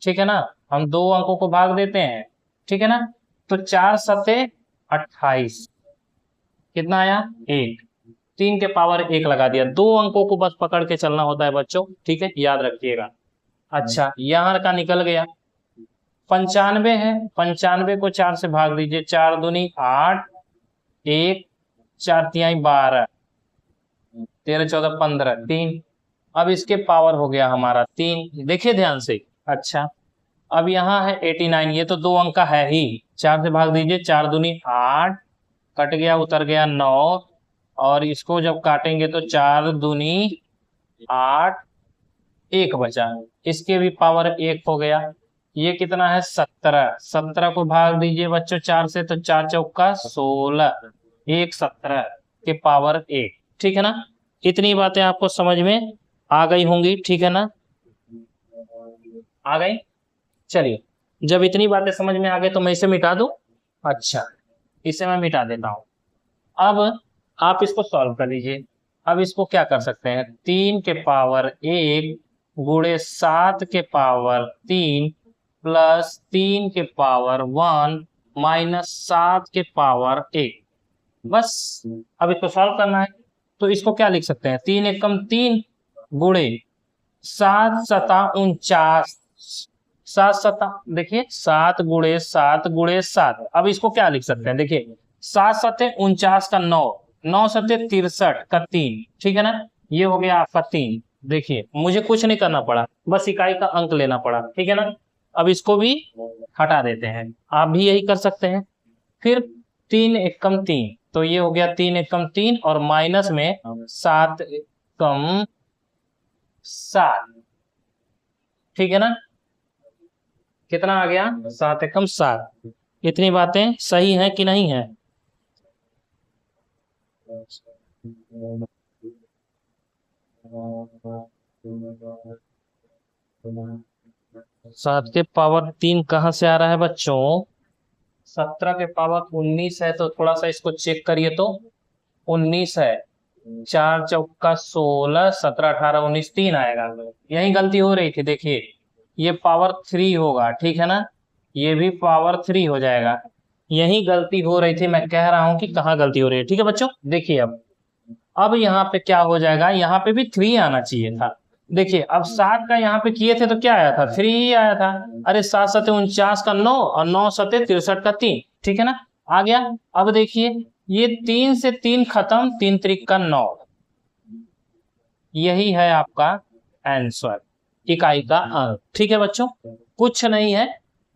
ठीक है ना, हम दो अंकों को भाग देते हैं, ठीक है ना। तो 4 सते 28, कितना आया 1, 3 के पावर 1 लगा दिया, दो अंकों को बस पकड़ के चलना होता है बच्चों, ठीक है, याद रखिएगा। अच्छा यहाँ का निकल गया, 95 है, 95 को 4 से भाग दीजिए, 4 दूनी 8, 1 4 तिहाई 12, 13 14 15, 3। अब इसके पावर हो गया हमारा 3, देखिए ध्यान से। अच्छा अब यहाँ है 89, ये तो दो अंक का है ही, 4 से भाग दीजिए, 4 दूनी 8, कट गया उतर गया 9, और इसको जब काटेंगे तो 4 दूनी 8, 1 बचा, इसके भी पावर 1 हो गया। ये कितना है 17, 17 को भाग दीजिए बच्चों 4 से, तो 4 चौका 16, 1 17 के पावर 1, ठीक है ना। इतनी बातें आपको समझ में आ गई होंगी, ठीक है ना, आ गई। चलिए जब इतनी बातें समझ में आ गई तो मैं इसे मिटा दूं। अच्छा इसे मैं मिटा देता हूं। अब आप इसको सॉल्व कर लीजिए। अब इसको क्या कर सकते हैं, 3 के पावर 1 गुणे 7 के पावर 3 प्लस 3 के पावर 1 माइनस 7 के पावर 1, बस अब इसको सॉल्व करना है। तो इसको क्या लिख सकते हैं, 3 एकम 3 गुणे 7 सता 49, 7 सता देखिए 7 गुणे 7 गुणे 7, अब इसको क्या लिख सकते हैं, देखिए 7 सते 49 का 9, 9 सते 63 का 3, ठीक है ना, ये हो गया आपका 3। देखिए मुझे कुछ नहीं करना पड़ा, बस इकाई का अंक लेना पड़ा, ठीक है ना। अब इसको भी हटा देते हैं, आप भी यही कर सकते हैं। फिर 3 एकम 3, तो ये हो गया 3 एकम 3 और माइनस में 7 एकम 7, ठीक है ना, कितना आ गया 7 एकम 7। इतनी बातें सही हैं कि नहीं है। 7 के पावर 3 कहाँ से आ रहा है बच्चों, 17 के पावर 19 है, तो थोड़ा सा इसको चेक करिए तो 19 है, 4 चौका 16, 17 18 19, 3 आएगा, यही गलती हो रही थी, देखिए ये पावर 3 होगा, ठीक है ना, ये भी पावर 3 हो जाएगा, यही गलती हो रही थी, मैं कह रहा हूं कि कहाँ गलती हो रही है, ठीक है बच्चों। देखिए अब यहाँ पे क्या हो जाएगा, यहाँ पे भी 3 आना चाहिए था, देखिए अब 7 का यहाँ पे किए थे तो क्या आया था 3 ही आया था, अरे 7 सते 49 का 9 और 9 सते 63 का 3, ठीक है ना, आ गया। अब देखिए ये 3 से 3 खत्म, 3 त्रिक का 9, यही है आपका आंसर, इकाई का अंक, ठीक है बच्चों, कुछ नहीं है,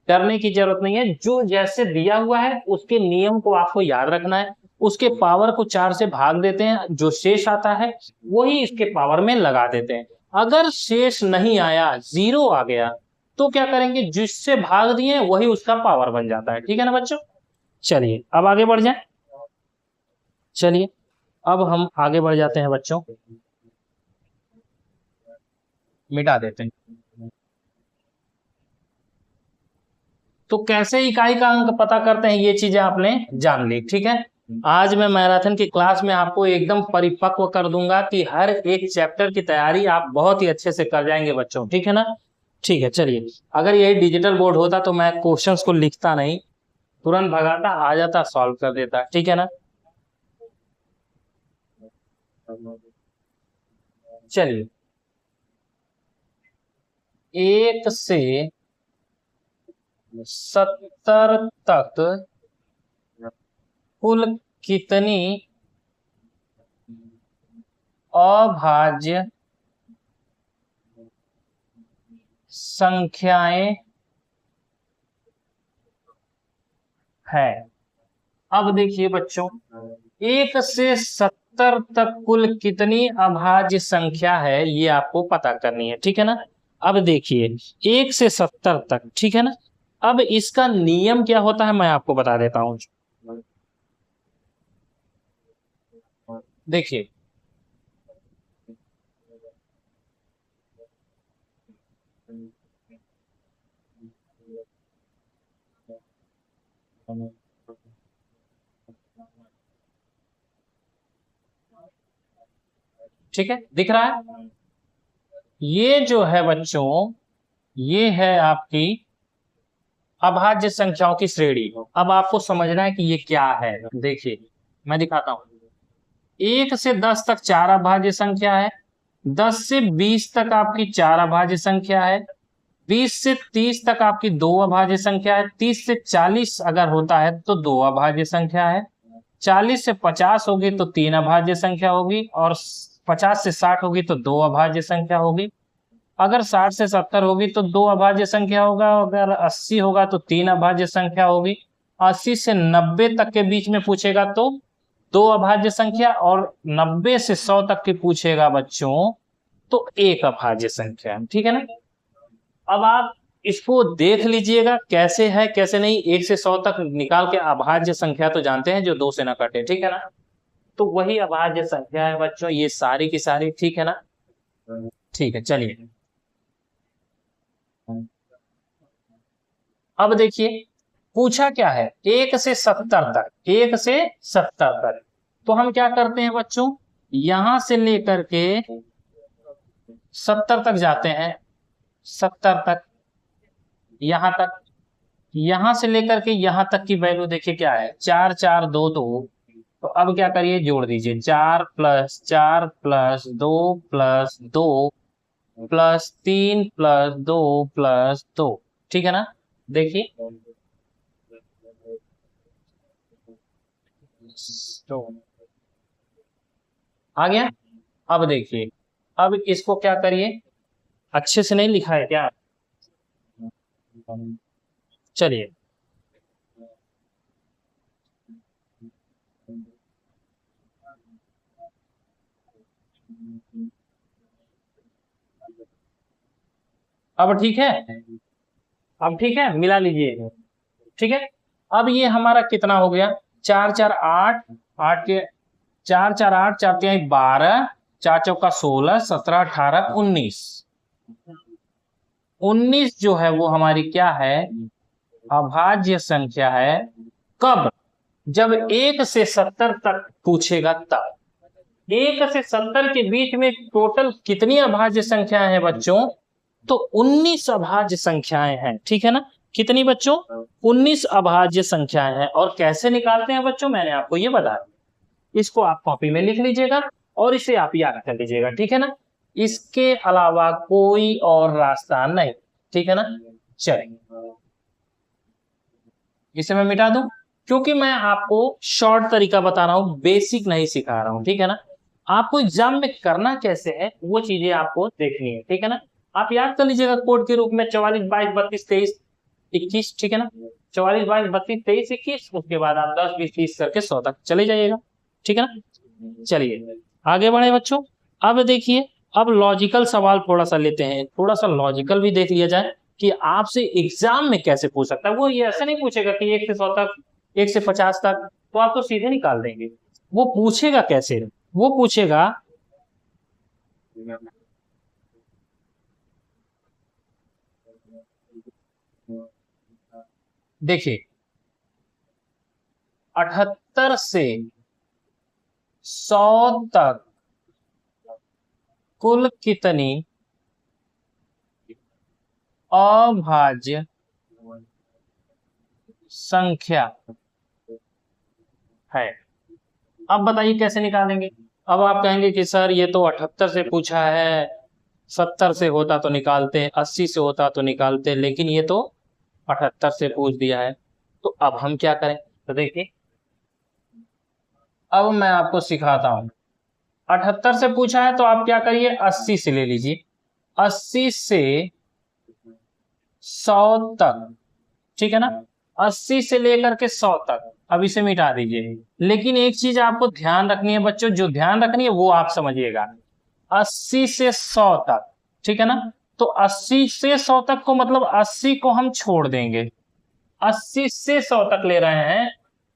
करने की जरूरत नहीं है, जो जैसे दिया हुआ है उसके नियम को आपको याद रखना है, उसके पावर को 4 से भाग देते हैं, जो शेष आता है वही इसके पावर में लगा देते हैं। अगर शेष नहीं आया, 0 आ गया, तो क्या करेंगे, जिससे भाग दिए वही उसका पावर बन जाता है, ठीक है ना बच्चों। चलिए अब आगे बढ़ जाए, चलिए अब हम आगे बढ़ जाते हैं बच्चों, मिटा देते हैं। तो कैसे इकाई का अंक पता करते हैं, ये चीजें आपने जान ली, ठीक है। आज मैं मैराथन की क्लास में आपको एकदम परिपक्व कर दूंगा कि हर एक चैप्टर की तैयारी आप बहुत ही अच्छे से कर जाएंगे बच्चों, ठीक है ना। ठीक है चलिए, अगर यही डिजिटल बोर्ड होता तो मैं क्वेश्चंस को लिखता नहीं, तुरंत भगाता आ जाता, सॉल्व कर देता, ठीक है ना। चलिए 1 से 70 तक कुल कितनी अभाज्य संख्याएं है। अब देखिए बच्चों 1 से 70 तक कुल कितनी अभाज्य संख्या है ये आपको पता करनी है, ठीक है ना। अब देखिए 1 से 70 तक, ठीक है ना, अब इसका नियम क्या होता है मैं आपको बता देता हूं। देखिए ठीक है, दिख रहा है। ये जो है बच्चों, ये है आपकी अभाज्य संख्याओं की श्रेणी। अब आपको समझना है कि ये क्या है। देखिए मैं दिखाता हूं। 1 से 10 तक 4 अभाज्य संख्या है, 10 से 20 तक आपकी 4 अभाज्य संख्या है, 20 से 30 तक आपकी 2 अभाज्य संख्या है, 30 से 40 अगर होता है तो 2 अभाज्य संख्या है, 40 से 50 होगी तो 3 अभाज्य संख्या होगी, और 50 से 60 होगी तो 2 अभाज्य संख्या होगी। अगर 60 से 70 होगी तो 2 अभाज्य संख्या होगा, अगर 80 होगा तो 3 अभाज्य संख्या होगी, 80 से 90 तक के बीच में पूछेगा तो 2 अभाज्य संख्या, और 90 से 100 तक के पूछेगा बच्चों तो 1 अभाज्य संख्या। ठीक है ना। अब आप इसको देख लीजिएगा कैसे है कैसे नहीं। 1 से 100 तक निकाल के अभाज्य संख्या तो जानते हैं जो 2 से ना कटे, ठीक है ना। तो वही अभाज्य संख्या है बच्चों, ये सारी की सारी, ठीक है ना। ठीक है, चलिए अब देखिए पूछा क्या है, 1 से 70 तक, 1 से 70 तक। तो हम क्या करते हैं बच्चों, यहां से लेकर के 70 तक जाते हैं, 70 तक, यहां तक, यहां से लेकर के यहां तक की वैल्यू देखिए क्या है, 4 4 2 2। तो अब क्या करिए, जोड़ दीजिए, 4 plus 4 plus 2 plus 2 plus 3 plus 2 plus 2, ठीक है ना। देखिए तो आ गया। अब देखिए, अब इसको क्या करिए, अच्छे से नहीं लिखा है क्या, चलिए अब ठीक है, अब ठीक है, मिला लीजिए, ठीक है। अब ये हमारा कितना हो गया, 4 4 8, 8 के 4 4 8, 4 3 12, 4 चौका 16, 17 18 19, 19 जो है वो हमारी क्या है, अभाज्य संख्या है। कब, जब 1 से 70 तक पूछेगा तब। 1 से 70 के बीच में टोटल कितनी अभाज्य संख्याएं हैं बच्चों, तो 19 अभाज्य संख्याएं हैं, ठीक है ना। कितनी बच्चों, 19 अभाज्य संख्याएं हैं। और कैसे निकालते हैं बच्चों, मैंने आपको ये बताया। इसको आप कॉपी में लिख लीजिएगा और इसे आप याद कर लीजिएगा, ठीक है ना। इसके अलावा कोई और रास्ता नहीं, ठीक है ना। चलिए इसे मैं मिटा दूं, क्योंकि मैं आपको शॉर्ट तरीका बता रहा हूं, बेसिक नहीं सिखा रहा हूं, ठीक है ना। आपको एग्जाम में करना कैसे है वो चीजें आपको देखनी है, ठीक है ना। आप याद कर लीजिएगा कोड के रूप में 44 22 32 23 21, ठीक है ना। 44 22 32 23 21, उसके बाद आप 10 20 30 करके 100 तक चले जाइएगा, ठीक है ना। चलिए आगे बढ़े बच्चों। अब देखिए, अब लॉजिकल सवाल थोड़ा सा लेते हैं, थोड़ा सा लॉजिकल भी देख लिया जाए कि आपसे एग्जाम में कैसे पूछ सकता है। वो ये ऐसे नहीं पूछेगा कि 1 से 100 तक, 1 से 50 तक, तो आप तो सीधे निकाल देंगे। वो पूछेगा कैसे, वो पूछेगा देखिए 78 से 100 तक कुल कितनी अभाज्य संख्या है। अब बताइए कैसे निकालेंगे। अब आप कहेंगे कि सर ये तो 78 से पूछा है, 70 से होता तो निकालते, 80 से होता तो निकालते, लेकिन ये तो 78 से पूछ दिया है। तो अब हम क्या करें, तो देखिए अब मैं आपको सिखाता हूं। 78 से पूछा है तो आप क्या करिए, 80 से ले लीजिए, 80 से 100 तक, ठीक है ना। 80 से लेकर के 100 तक, अब इसे मिटा दीजिए। लेकिन एक चीज आपको ध्यान रखनी है बच्चों, जो ध्यान रखनी है वो आप समझिएगा, 80 से 100 तक, ठीक है ना। तो 80 से 100 तक को मतलब 80 को हम छोड़ देंगे, 80 से 100 तक ले रहे हैं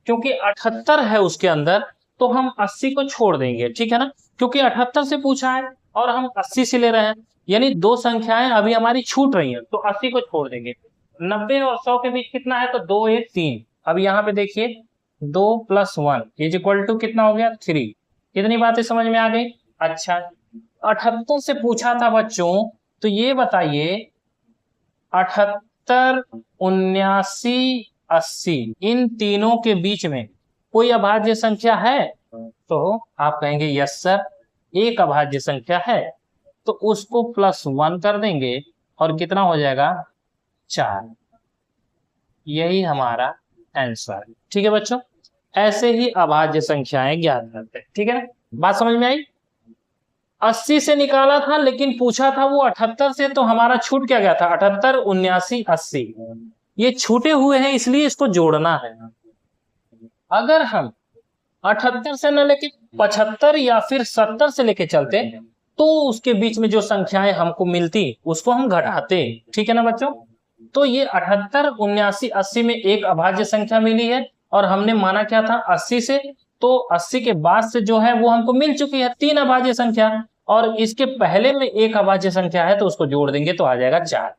क्योंकि 78 है उसके अंदर, तो हम 80 को छोड़ देंगे, ठीक है ना। क्योंकि 78 से पूछा है और हम 80 से ले रहे हैं, यानी दो संख्याएं अभी हमारी छूट रही हैं, तो 80 को छोड़ देंगे। 90 और 100 के बीच कितना है, तो 2 1 3। अब यहाँ पे देखिए 2 + 1 इज इक्वल टू कितना हो गया, 3। कितनी बातें समझ में आ गई। अच्छा 78 से पूछा था बच्चों, तो ये बताइए 78, 79, 80 इन तीनों के बीच में कोई अभाज्य संख्या है? तो आप कहेंगे यस सर, एक अभाज्य संख्या है, तो उसको +1 कर देंगे और कितना हो जाएगा 4। यही हमारा आंसर है। ठीक है बच्चों, ऐसे ही अभाज्य संख्याएं ज्ञात करते हैं। ठीक है ना, बात समझ में आई? 80 से निकाला था लेकिन पूछा था वो 78 से, तो हमारा छूट क्या गया था 78, 79, 80, ये छूटे हुए हैं, इसलिए इसको जोड़ना है। अगर हम 78 से न लेके 75 या फिर 70 से लेके चलते तो उसके बीच में जो संख्याएं हमको मिलती उसको हम घटाते। ठीक है ना बच्चों, तो ये 78, 79, 80 में एक अभाज्य संख्या मिली है और हमने माना क्या था 80 से, तो 80 के बाद से जो है वो हमको मिल चुकी है 3 अभाज्य संख्या, और इसके पहले में एक अभाज्य संख्या है तो उसको जोड़ देंगे तो आ जाएगा 4।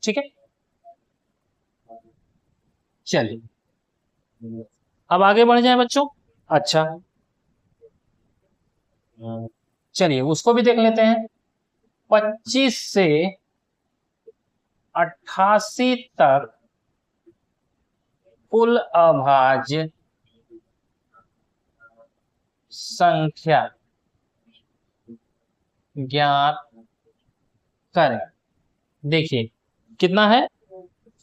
ठीक है, चलिए अब आगे बढ़ जाए बच्चों। अच्छा चलिए उसको भी देख लेते हैं। 25 से 88 तक कुल अभाज्य संख्या ज्ञात करें। देखिए कितना है,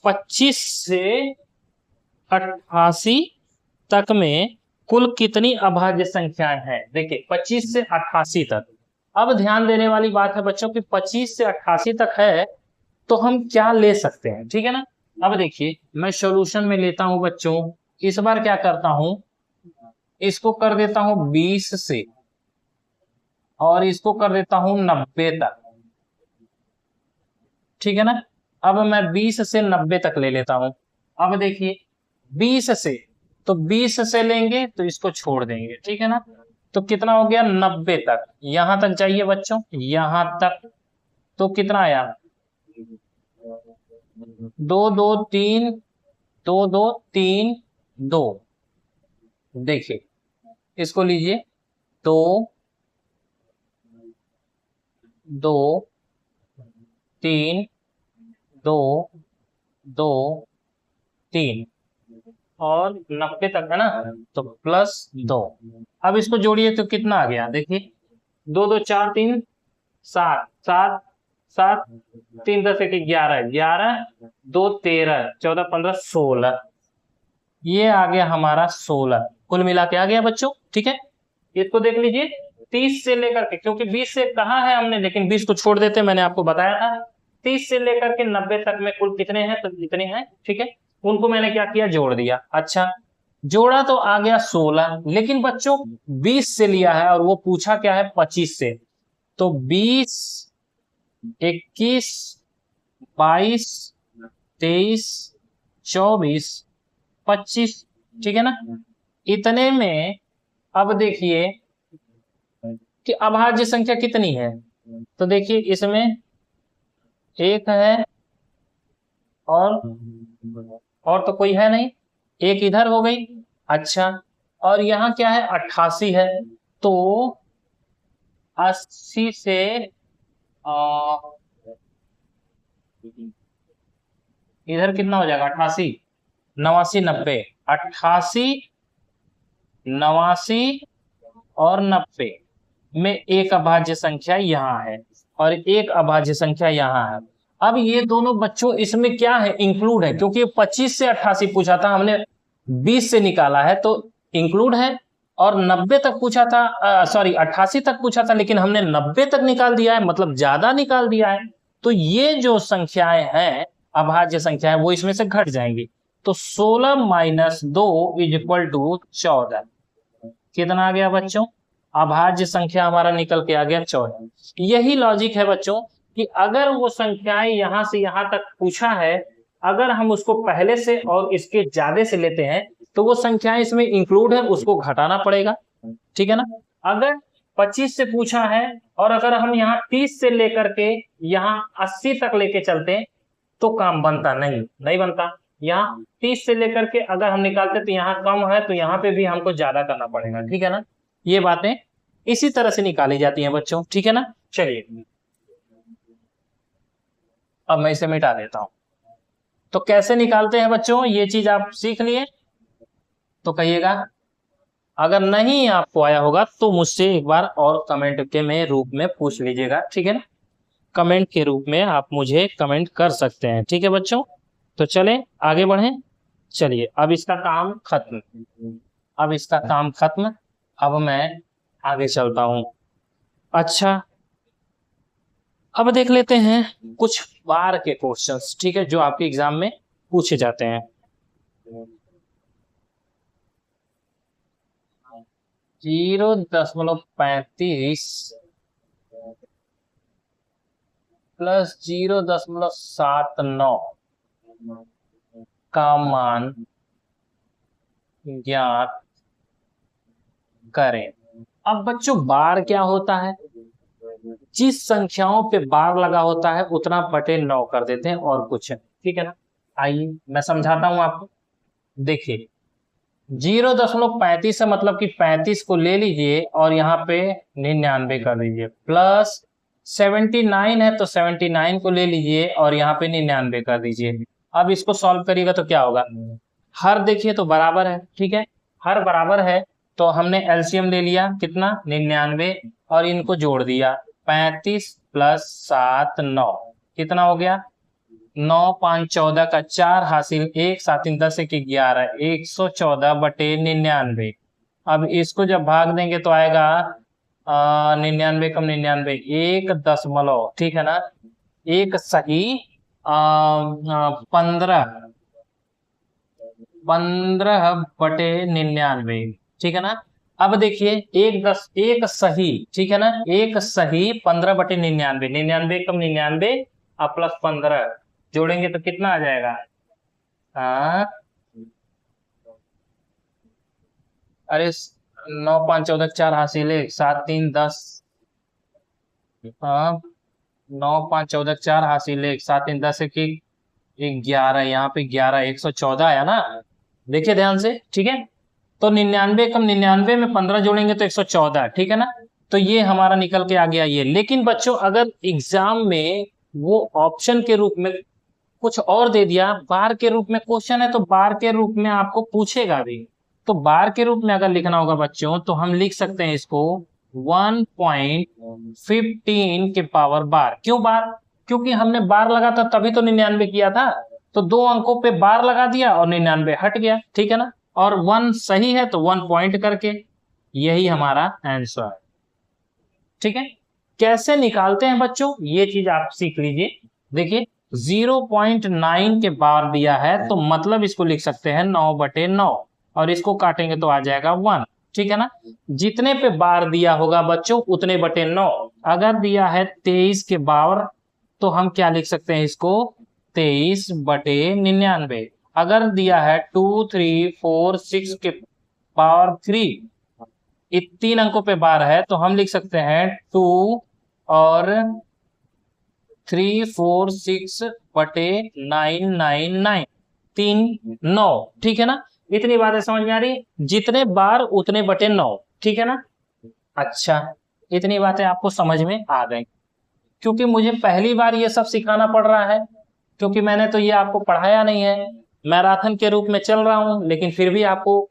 25 से 88 तक में कुल कितनी अभाज्य संख्याएं हैं? देखिए 25 से 88 तक। अब ध्यान देने वाली बात है बच्चों कि 25 से 88 तक है तो हम क्या ले सकते हैं। ठीक है ना, अब देखिए मैं सॉल्यूशन में लेता हूं बच्चों, इस बार क्या करता हूं, इसको कर देता हूं 20 से और इसको कर देता हूं 90 तक। ठीक है ना, अब मैं 20 से 90 तक ले लेता हूं। अब देखिए 20 से, तो 20 से लेंगे तो इसको छोड़ देंगे। ठीक है ना, तो कितना हो गया 90 तक, यहां तक जाइए बच्चों, यहां तक, तो कितना आया 2 2 3 2 2 3 2। देखिए इसको लीजिए 2 2 3 2 2 3 और 90 तक है ना, तो +2। अब इसको जोड़िए तो कितना आ गया, देखिए 2 2 4 3 7 7 7 3 10 1 11 11 2 13 14 15 16, ये आ गया हमारा 16 कुल मिला के आ गया बच्चों। ठीक है, इसको देख लीजिए 30 से लेकर के, क्योंकि 20 से कहा है हमने लेकिन 20 को छोड़ देते, मैंने आपको बताया था। 30 से लेकर के 90 तक में कुल कितने हैं, तो कितने हैं, ठीक है, उनको मैंने क्या किया, जोड़ दिया। अच्छा जोड़ा तो आ गया 16, लेकिन बच्चों 20 से लिया है और वो पूछा क्या है 25 से, तो 20 21 22 23 24 25। ठीक है ना, इतने में अब देखिए कि अभाज्य संख्या कितनी है, तो देखिए इसमें एक है और तो कोई है नहीं, एक इधर हो गई। अच्छा और यहाँ क्या है 88 है, तो 80 से इधर कितना हो जाएगा 88 89 90, 88 89 और 90 में एक अभाज्य संख्या यहाँ है और एक अभाज्य संख्या यहाँ है। अब ये दोनों बच्चों इसमें क्या है, इंक्लूड है, क्योंकि 25 से 88 पूछा था, हमने 20 से निकाला है तो इंक्लूड है, और 90 तक पूछा था, सॉरी 88 तक पूछा था लेकिन हमने 90 तक निकाल दिया है, मतलब ज्यादा निकाल दिया है। तो ये जो संख्याएं हैं अभाज्य संख्याएं वो इसमें से घट जाएंगी, तो 16 - 2 = 14। कितना आ गया बच्चों, अभाज्य संख्या हमारा निकल के आ गया 14। यही लॉजिक है बच्चों कि अगर वो संख्याएं यहां से यहां तक पूछा है, अगर हम उसको पहले से और इसके ज्यादा से लेते हैं तो वो संख्याएं इसमें इंक्लूड है, उसको घटाना पड़ेगा। ठीक है ना, अगर 25 से पूछा है और अगर हम यहाँ 30 से लेकर के यहाँ 80 तक लेके चलते हैं तो काम बनता नहीं बनता। यहाँ 30 से लेकर के अगर हम निकालते तो यहाँ कम है, तो यहाँ पे भी हमको ज्यादा करना पड़ेगा। ठीक है ना, ये बातें इसी तरह से निकाली जाती हैं बच्चों, ठीक है ना। चलिए अब मैं इसे मिटा देता हूं। तो कैसे निकालते हैं बच्चों, ये चीज आप सीख लिए तो कहिएगा। अगर नहीं आपको आया होगा तो मुझसे एक बार और कमेंट के में रूप में पूछ लीजिएगा, ठीक है ना। कमेंट के रूप में आप मुझे कमेंट कर सकते हैं, ठीक है बच्चों। तो चले आगे बढ़ें। चलिए अब इसका काम खत्म, अब इसका काम खत्म। अब मैं आगे चलता हूं। अच्छा अब देख लेते हैं कुछ बार के क्वेश्चंस, ठीक है, जो आपके एग्जाम में पूछे जाते हैं। 0.35 प्लस 0.79 का मान ज्ञात करें। अब बच्चों बार क्या होता है, जिस संख्याओं पे बार लगा होता है उतना बटे 9 कर देते हैं और कुछ, ठीक है ना। आइए मैं समझाता हूं आपको। देखिए 0.35 है मतलब कि 35 को ले लीजिए और यहाँ पे 99 कर दीजिए, प्लस 79 है तो 79 को ले लीजिए और यहाँ पे 99 कर दीजिए। अब इसको सॉल्व करिएगा तो क्या होगा, हर देखिए तो बराबर है, ठीक है, हर बराबर है तो हमने एलसीएम ले लिया कितना 99 और इनको जोड़ दिया 35 प्लस 7 9 कितना हो गया 9 5 14 का 4 हासिल 1 7 3 10 1 11 114 बटे 99। अब इसको जब भाग देंगे तो आएगा 99 कम 99 1 दशमलव, ठीक है ना, एक सही 15 बटे 99, ठीक है ना। अब देखिए एक सही, ठीक है ना, एक सही 15 बटे 99, 99 कम 99 और प्लस 15 जोड़ेंगे तो कितना आ जाएगा, हाँ अरे 9 5 14 4 हासिल 1 7 3 10, हाँ 9 5 14 4 हासिल 1 7 3 10 एक 11, यहाँ पे 11 114 आया ना, देखिए ध्यान से, ठीक है। तो 99 कम 99 में 15 जोड़ेंगे तो 114, ठीक है ना। तो ये हमारा निकल के आ गया ये। लेकिन बच्चों अगर एग्जाम में वो ऑप्शन के रूप में कुछ और दे दिया, बार के रूप में क्वेश्चन है तो बार के रूप में आपको पूछेगा भी, तो बार के रूप में अगर लिखना होगा बच्चों तो हम लिख सकते हैं इसको 1.15 के पावर बार। क्यों बार, क्योंकि हमने बार लगा था तभी तो 99 किया था, तो 2 अंकों पे बार लगा दिया और 99 हट गया, ठीक है ना। और 1 सही है तो 1 पॉइंट करके, यही हमारा आंसर है, ठीक है। कैसे निकालते हैं बच्चों ये चीज आप सीख लीजिए। देखिए 0.9 के बार दिया है तो मतलब इसको लिख सकते हैं 9 बटे 9 और इसको काटेंगे तो आ जाएगा 1, ठीक है ना। जितने पे बार दिया होगा बच्चों उतने बटे 9। अगर दिया है 23 के बार तो हम क्या लिख सकते हैं इसको 23 बटे 99। अगर दिया है 2 3 4 6 के पावर 3, 3 अंकों पे बार है तो हम लिख सकते हैं 2 और 3 4 6 बटे 999, 3 9, ठीक है ना। इतनी बातें समझ में आ रही, जितने बार उतने बटे 9, ठीक है ना। अच्छा इतनी बातें आपको समझ में आ गई, क्योंकि मुझे पहली बार ये सब सिखाना पड़ रहा है, क्योंकि मैंने तो ये आपको पढ़ाया नहीं है, मैराथन के रूप में चल रहा हूं, लेकिन फिर भी आपको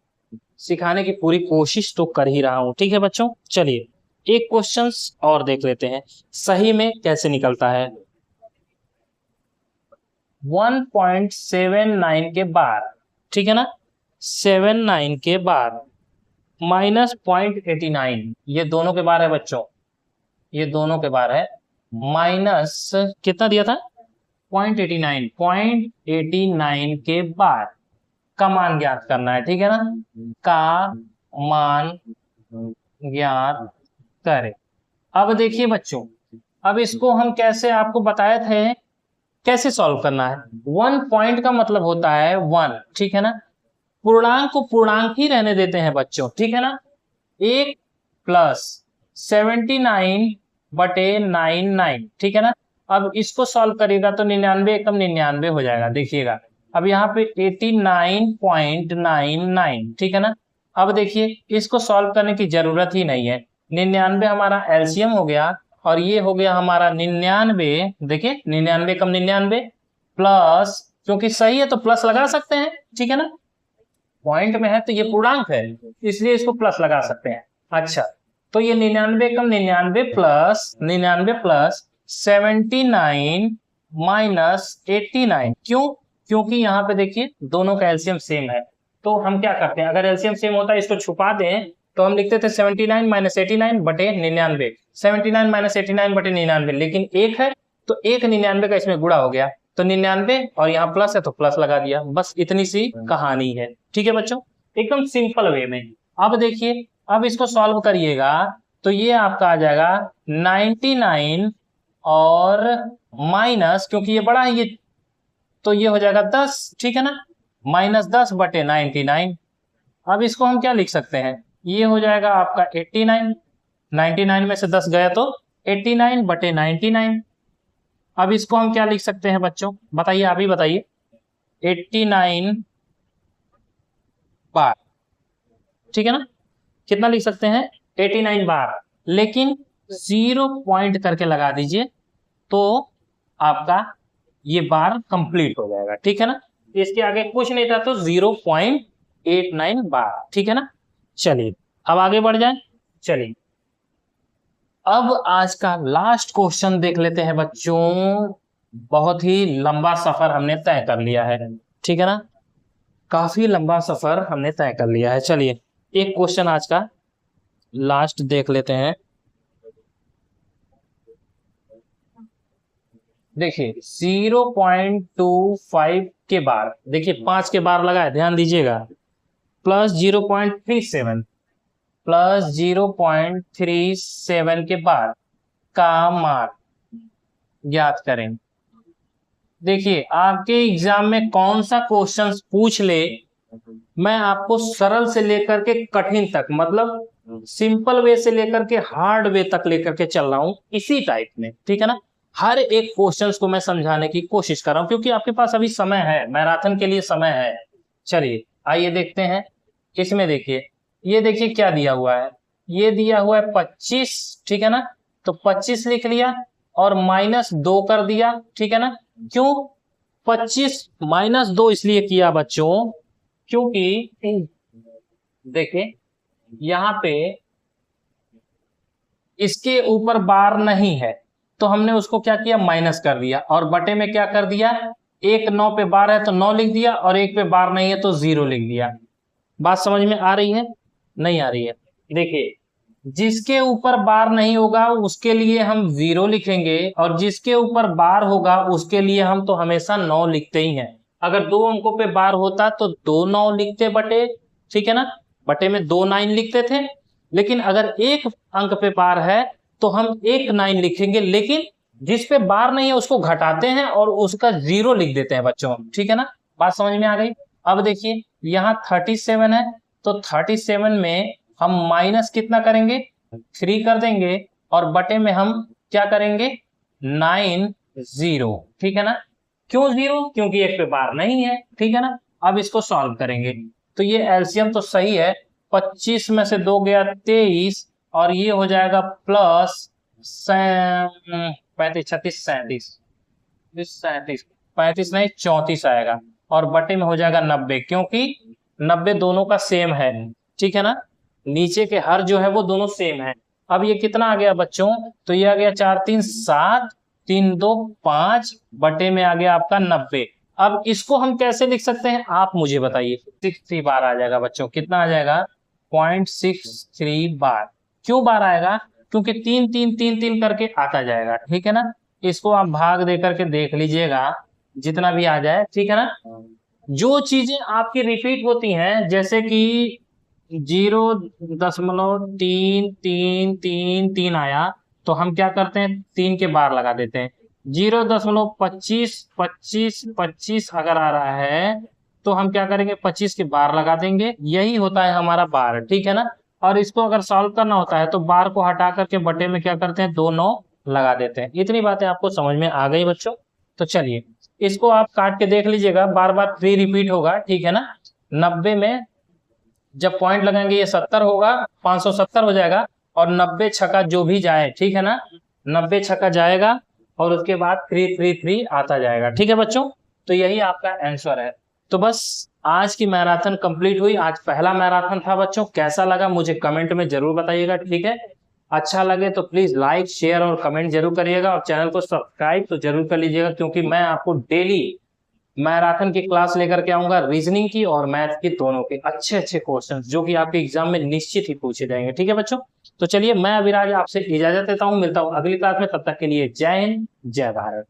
सिखाने की पूरी कोशिश तो कर ही रहा हूं, ठीक है बच्चों। चलिए एक क्वेश्चन और देख लेते हैं, सही में कैसे निकलता है। 1.79 के बार, ठीक है ना, 79 के बार माइनस 0.89, ये दोनों के बार है बच्चों, ये दोनों के बार है, माइनस कितना दिया था 0.89, 0.89 के बार का मान ज्ञात करना है, ठीक है ना, का मान ज्ञात करें। अब देखिए बच्चों, अब इसको हम कैसे आपको बताए थे कैसे सॉल्व करना है। 1 पॉइंट का मतलब होता है 1, ठीक है ना, पूर्णांक को पूर्णांक ही रहने देते हैं बच्चों, ठीक है ना। 1 प्लस 79 बटे 99, ठीक है ना। अब इसको सॉल्व करिएगा तो 99 कम 99 हो जाएगा, देखिएगा अब यहाँ पे 89.99, ठीक है ना। अब देखिए इसको सॉल्व करने की जरूरत ही नहीं है, 99 हमारा एलसीएम हो गया और ये हो गया हमारा 99। देखिए 99 कम 99 प्लस, क्योंकि सही है तो प्लस लगा सकते हैं, ठीक है ना, पॉइंट में है तो ये पूर्णांक है इसलिए इसको प्लस लगा सकते हैं। अच्छा, तो ये 99 कम 99 प्लस 79 माइनस 89। क्यों? क्योंकि यहाँ पे देखिए दोनों का एलसीएम सेम है, तो हम क्या करते हैं, अगर एलसीएम सेम होता है इसको छुपा दें तो हम लिखते थे 79 माइनस 89 बटे 99, 79 माइनस 89 बटे 99, लेकिन एक है तो एक 99 का इसमें गुणा हो गया तो 99 और यहाँ प्लस है तो प्लस लगा दिया, बस इतनी सी कहानी है। ठीक है बच्चों, एकदम सिंपल वे में। अब देखिए, अब इसको सॉल्व करिएगा तो ये आपका आ जाएगा 99 और माइनस, क्योंकि ये बड़ा है ये तो ये हो जाएगा 10, ठीक है ना, माइनस 10 बटे 99। अब इसको हम क्या लिख सकते हैं, ये हो जाएगा आपका 89, 99 में से 10 गया तो 89 बटे 99। अब इसको हम क्या लिख सकते हैं बच्चों, बताइए, आप ही बताइए। 89 बार, ठीक है ना, कितना लिख सकते हैं, 89 बार, लेकिन 0 पॉइंट करके लगा दीजिए तो आपका ये बार कंप्लीट हो जाएगा, ठीक है ना, इसके आगे कुछ नहीं था तो 0.89 बार, ठीक है ना। चलिए अब आगे बढ़ जाए। चलिए अब आज का लास्ट क्वेश्चन देख लेते हैं बच्चों। बहुत ही लंबा सफर हमने तय कर लिया है, ठीक है ना, काफी लंबा सफर हमने तय कर लिया है। चलिए एक क्वेश्चन आज का लास्ट देख लेते हैं। देखिए 0.25 के बार, देखिए 5 के बार लगाए, ध्यान दीजिएगा, प्लस 0.37 प्लस 0.37 के बाद का मान ज्ञात करें। देखिए आपके एग्जाम में कौन सा क्वेश्चन पूछ ले, मैं आपको सरल से लेकर के कठिन तक, मतलब सिंपल वे से लेकर के हार्ड वे तक लेकर के चल रहा हूं इसी टाइप में, ठीक है ना। हर एक क्वेश्चंस को मैं समझाने की कोशिश कर रहा हूं क्योंकि आपके पास अभी समय है, मैराथन के लिए समय है। चलिए आइए देखते हैं। इसमें देखिए, ये देखिए क्या दिया हुआ है, ये दिया हुआ है 25, ठीक है ना, तो 25 लिख लिया और -2 कर दिया, ठीक है ना। क्यों 25 -2 इसलिए किया बच्चों, क्योंकि देखिए यहां पे इसके ऊपर बार नहीं है तो हमने उसको क्या किया, माइनस कर दिया, और बटे में क्या कर दिया, एक 9 पे बार है तो 9 लिख दिया और एक पे बार नहीं है तो 0 लिख दिया। बात समझ में आ रही है, नहीं आ रही है? देखिए जिसके ऊपर बार नहीं होगा उसके लिए हम 0 लिखेंगे और जिसके ऊपर बार होगा उसके लिए हम तो हमेशा 9 लिखते ही हैं। अगर 2 अंकों पे बार होता तो 2 9 लिखते बटे, ठीक है ना, बटे में 2 9 लिखते थे, लेकिन अगर एक अंक पे बार है तो हम 1 9 लिखेंगे, लेकिन जिस पे बार नहीं है उसको घटाते हैं और उसका 0 लिख देते हैं बच्चों, ठीक है ना। बात समझ में आ गई? अब देखिए यहाँ 37 है तो 37 में हम माइनस कितना करेंगे, 3 कर देंगे और बटे में हम क्या करेंगे, 9 0, ठीक है ना। क्यों 0? क्योंकि एक पे बार नहीं है, ठीक है ना। अब इसको सॉल्व करेंगे तो ये एलसीएम तो सही है, 25 में से 2 गया 23 और ये हो जाएगा प्लस 35 36 37 35 नहीं 34 आएगा और बटे में हो जाएगा 90, क्योंकि 90 दोनों का सेम है, ठीक है ना, नीचे के हर जो है वो दोनों सेम है। अब ये कितना आ गया बच्चों, तो ये आ गया 4 3 7 3 2 5 बटे में आ गया आपका 90। अब इसको हम कैसे लिख सकते हैं आप मुझे बताइए। 63 बार आ जाएगा बच्चों, कितना आ जाएगा, 0.63 बार। क्यों बार आएगा, क्योंकि 3 3 3 3 करके आता जाएगा, ठीक है ना। इसको आप भाग दे करके देख लीजिएगा जितना भी आ जाए, ठीक है ना। जो चीजें आपकी रिपीट होती हैं जैसे कि 0.333 आया तो हम क्या करते हैं, 3 के बार लगा देते हैं। 0.25 25 25 अगर आ रहा है तो हम क्या करेंगे, 25 के बार लगा देंगे, यही होता है हमारा बार, ठीक है ना। और इसको अगर सॉल्व करना होता है तो बार को हटा करके बटे में क्या करते हैं, 2 9 लगा देते हैं। इतनी बातें आपको समझ में आ गई बच्चों? तो चलिए इसको आप काट के देख लीजिएगा, बार बार 3 रिपीट होगा, ठीक है ना। 90 में जब पॉइंट लगाएंगे ये 70 होगा, 570 हो जाएगा और 90 छक्का जो भी जाए, ठीक है ना, 90 छक्का जाएगा और उसके बाद 333 आता जाएगा। ठीक है बच्चों, तो यही आपका आंसर है। तो बस आज की मैराथन कंप्लीट हुई। आज पहला मैराथन था बच्चों। कैसा लगा मुझे कमेंट में जरूर बताइएगा। ठीक है, अच्छा लगे तो प्लीज लाइक शेयर और कमेंट जरूर करिएगा, और चैनल को सब्सक्राइब तो जरूर कर लीजिएगा, क्योंकि मैं आपको डेली मैराथन की क्लास लेकर के आऊंगा, रीजनिंग की और मैथ की, दोनों के अच्छे अच्छे क्वेश्चंस जो कि आपके एग्जाम में निश्चित ही पूछे जाएंगे। ठीक है बच्चों, तो चलिए मैं अभिराज आपसे इजाजत लेता हूं, मिलता हूं अगली क्लास में। तब तक के लिए जय हिंद, जय भारत।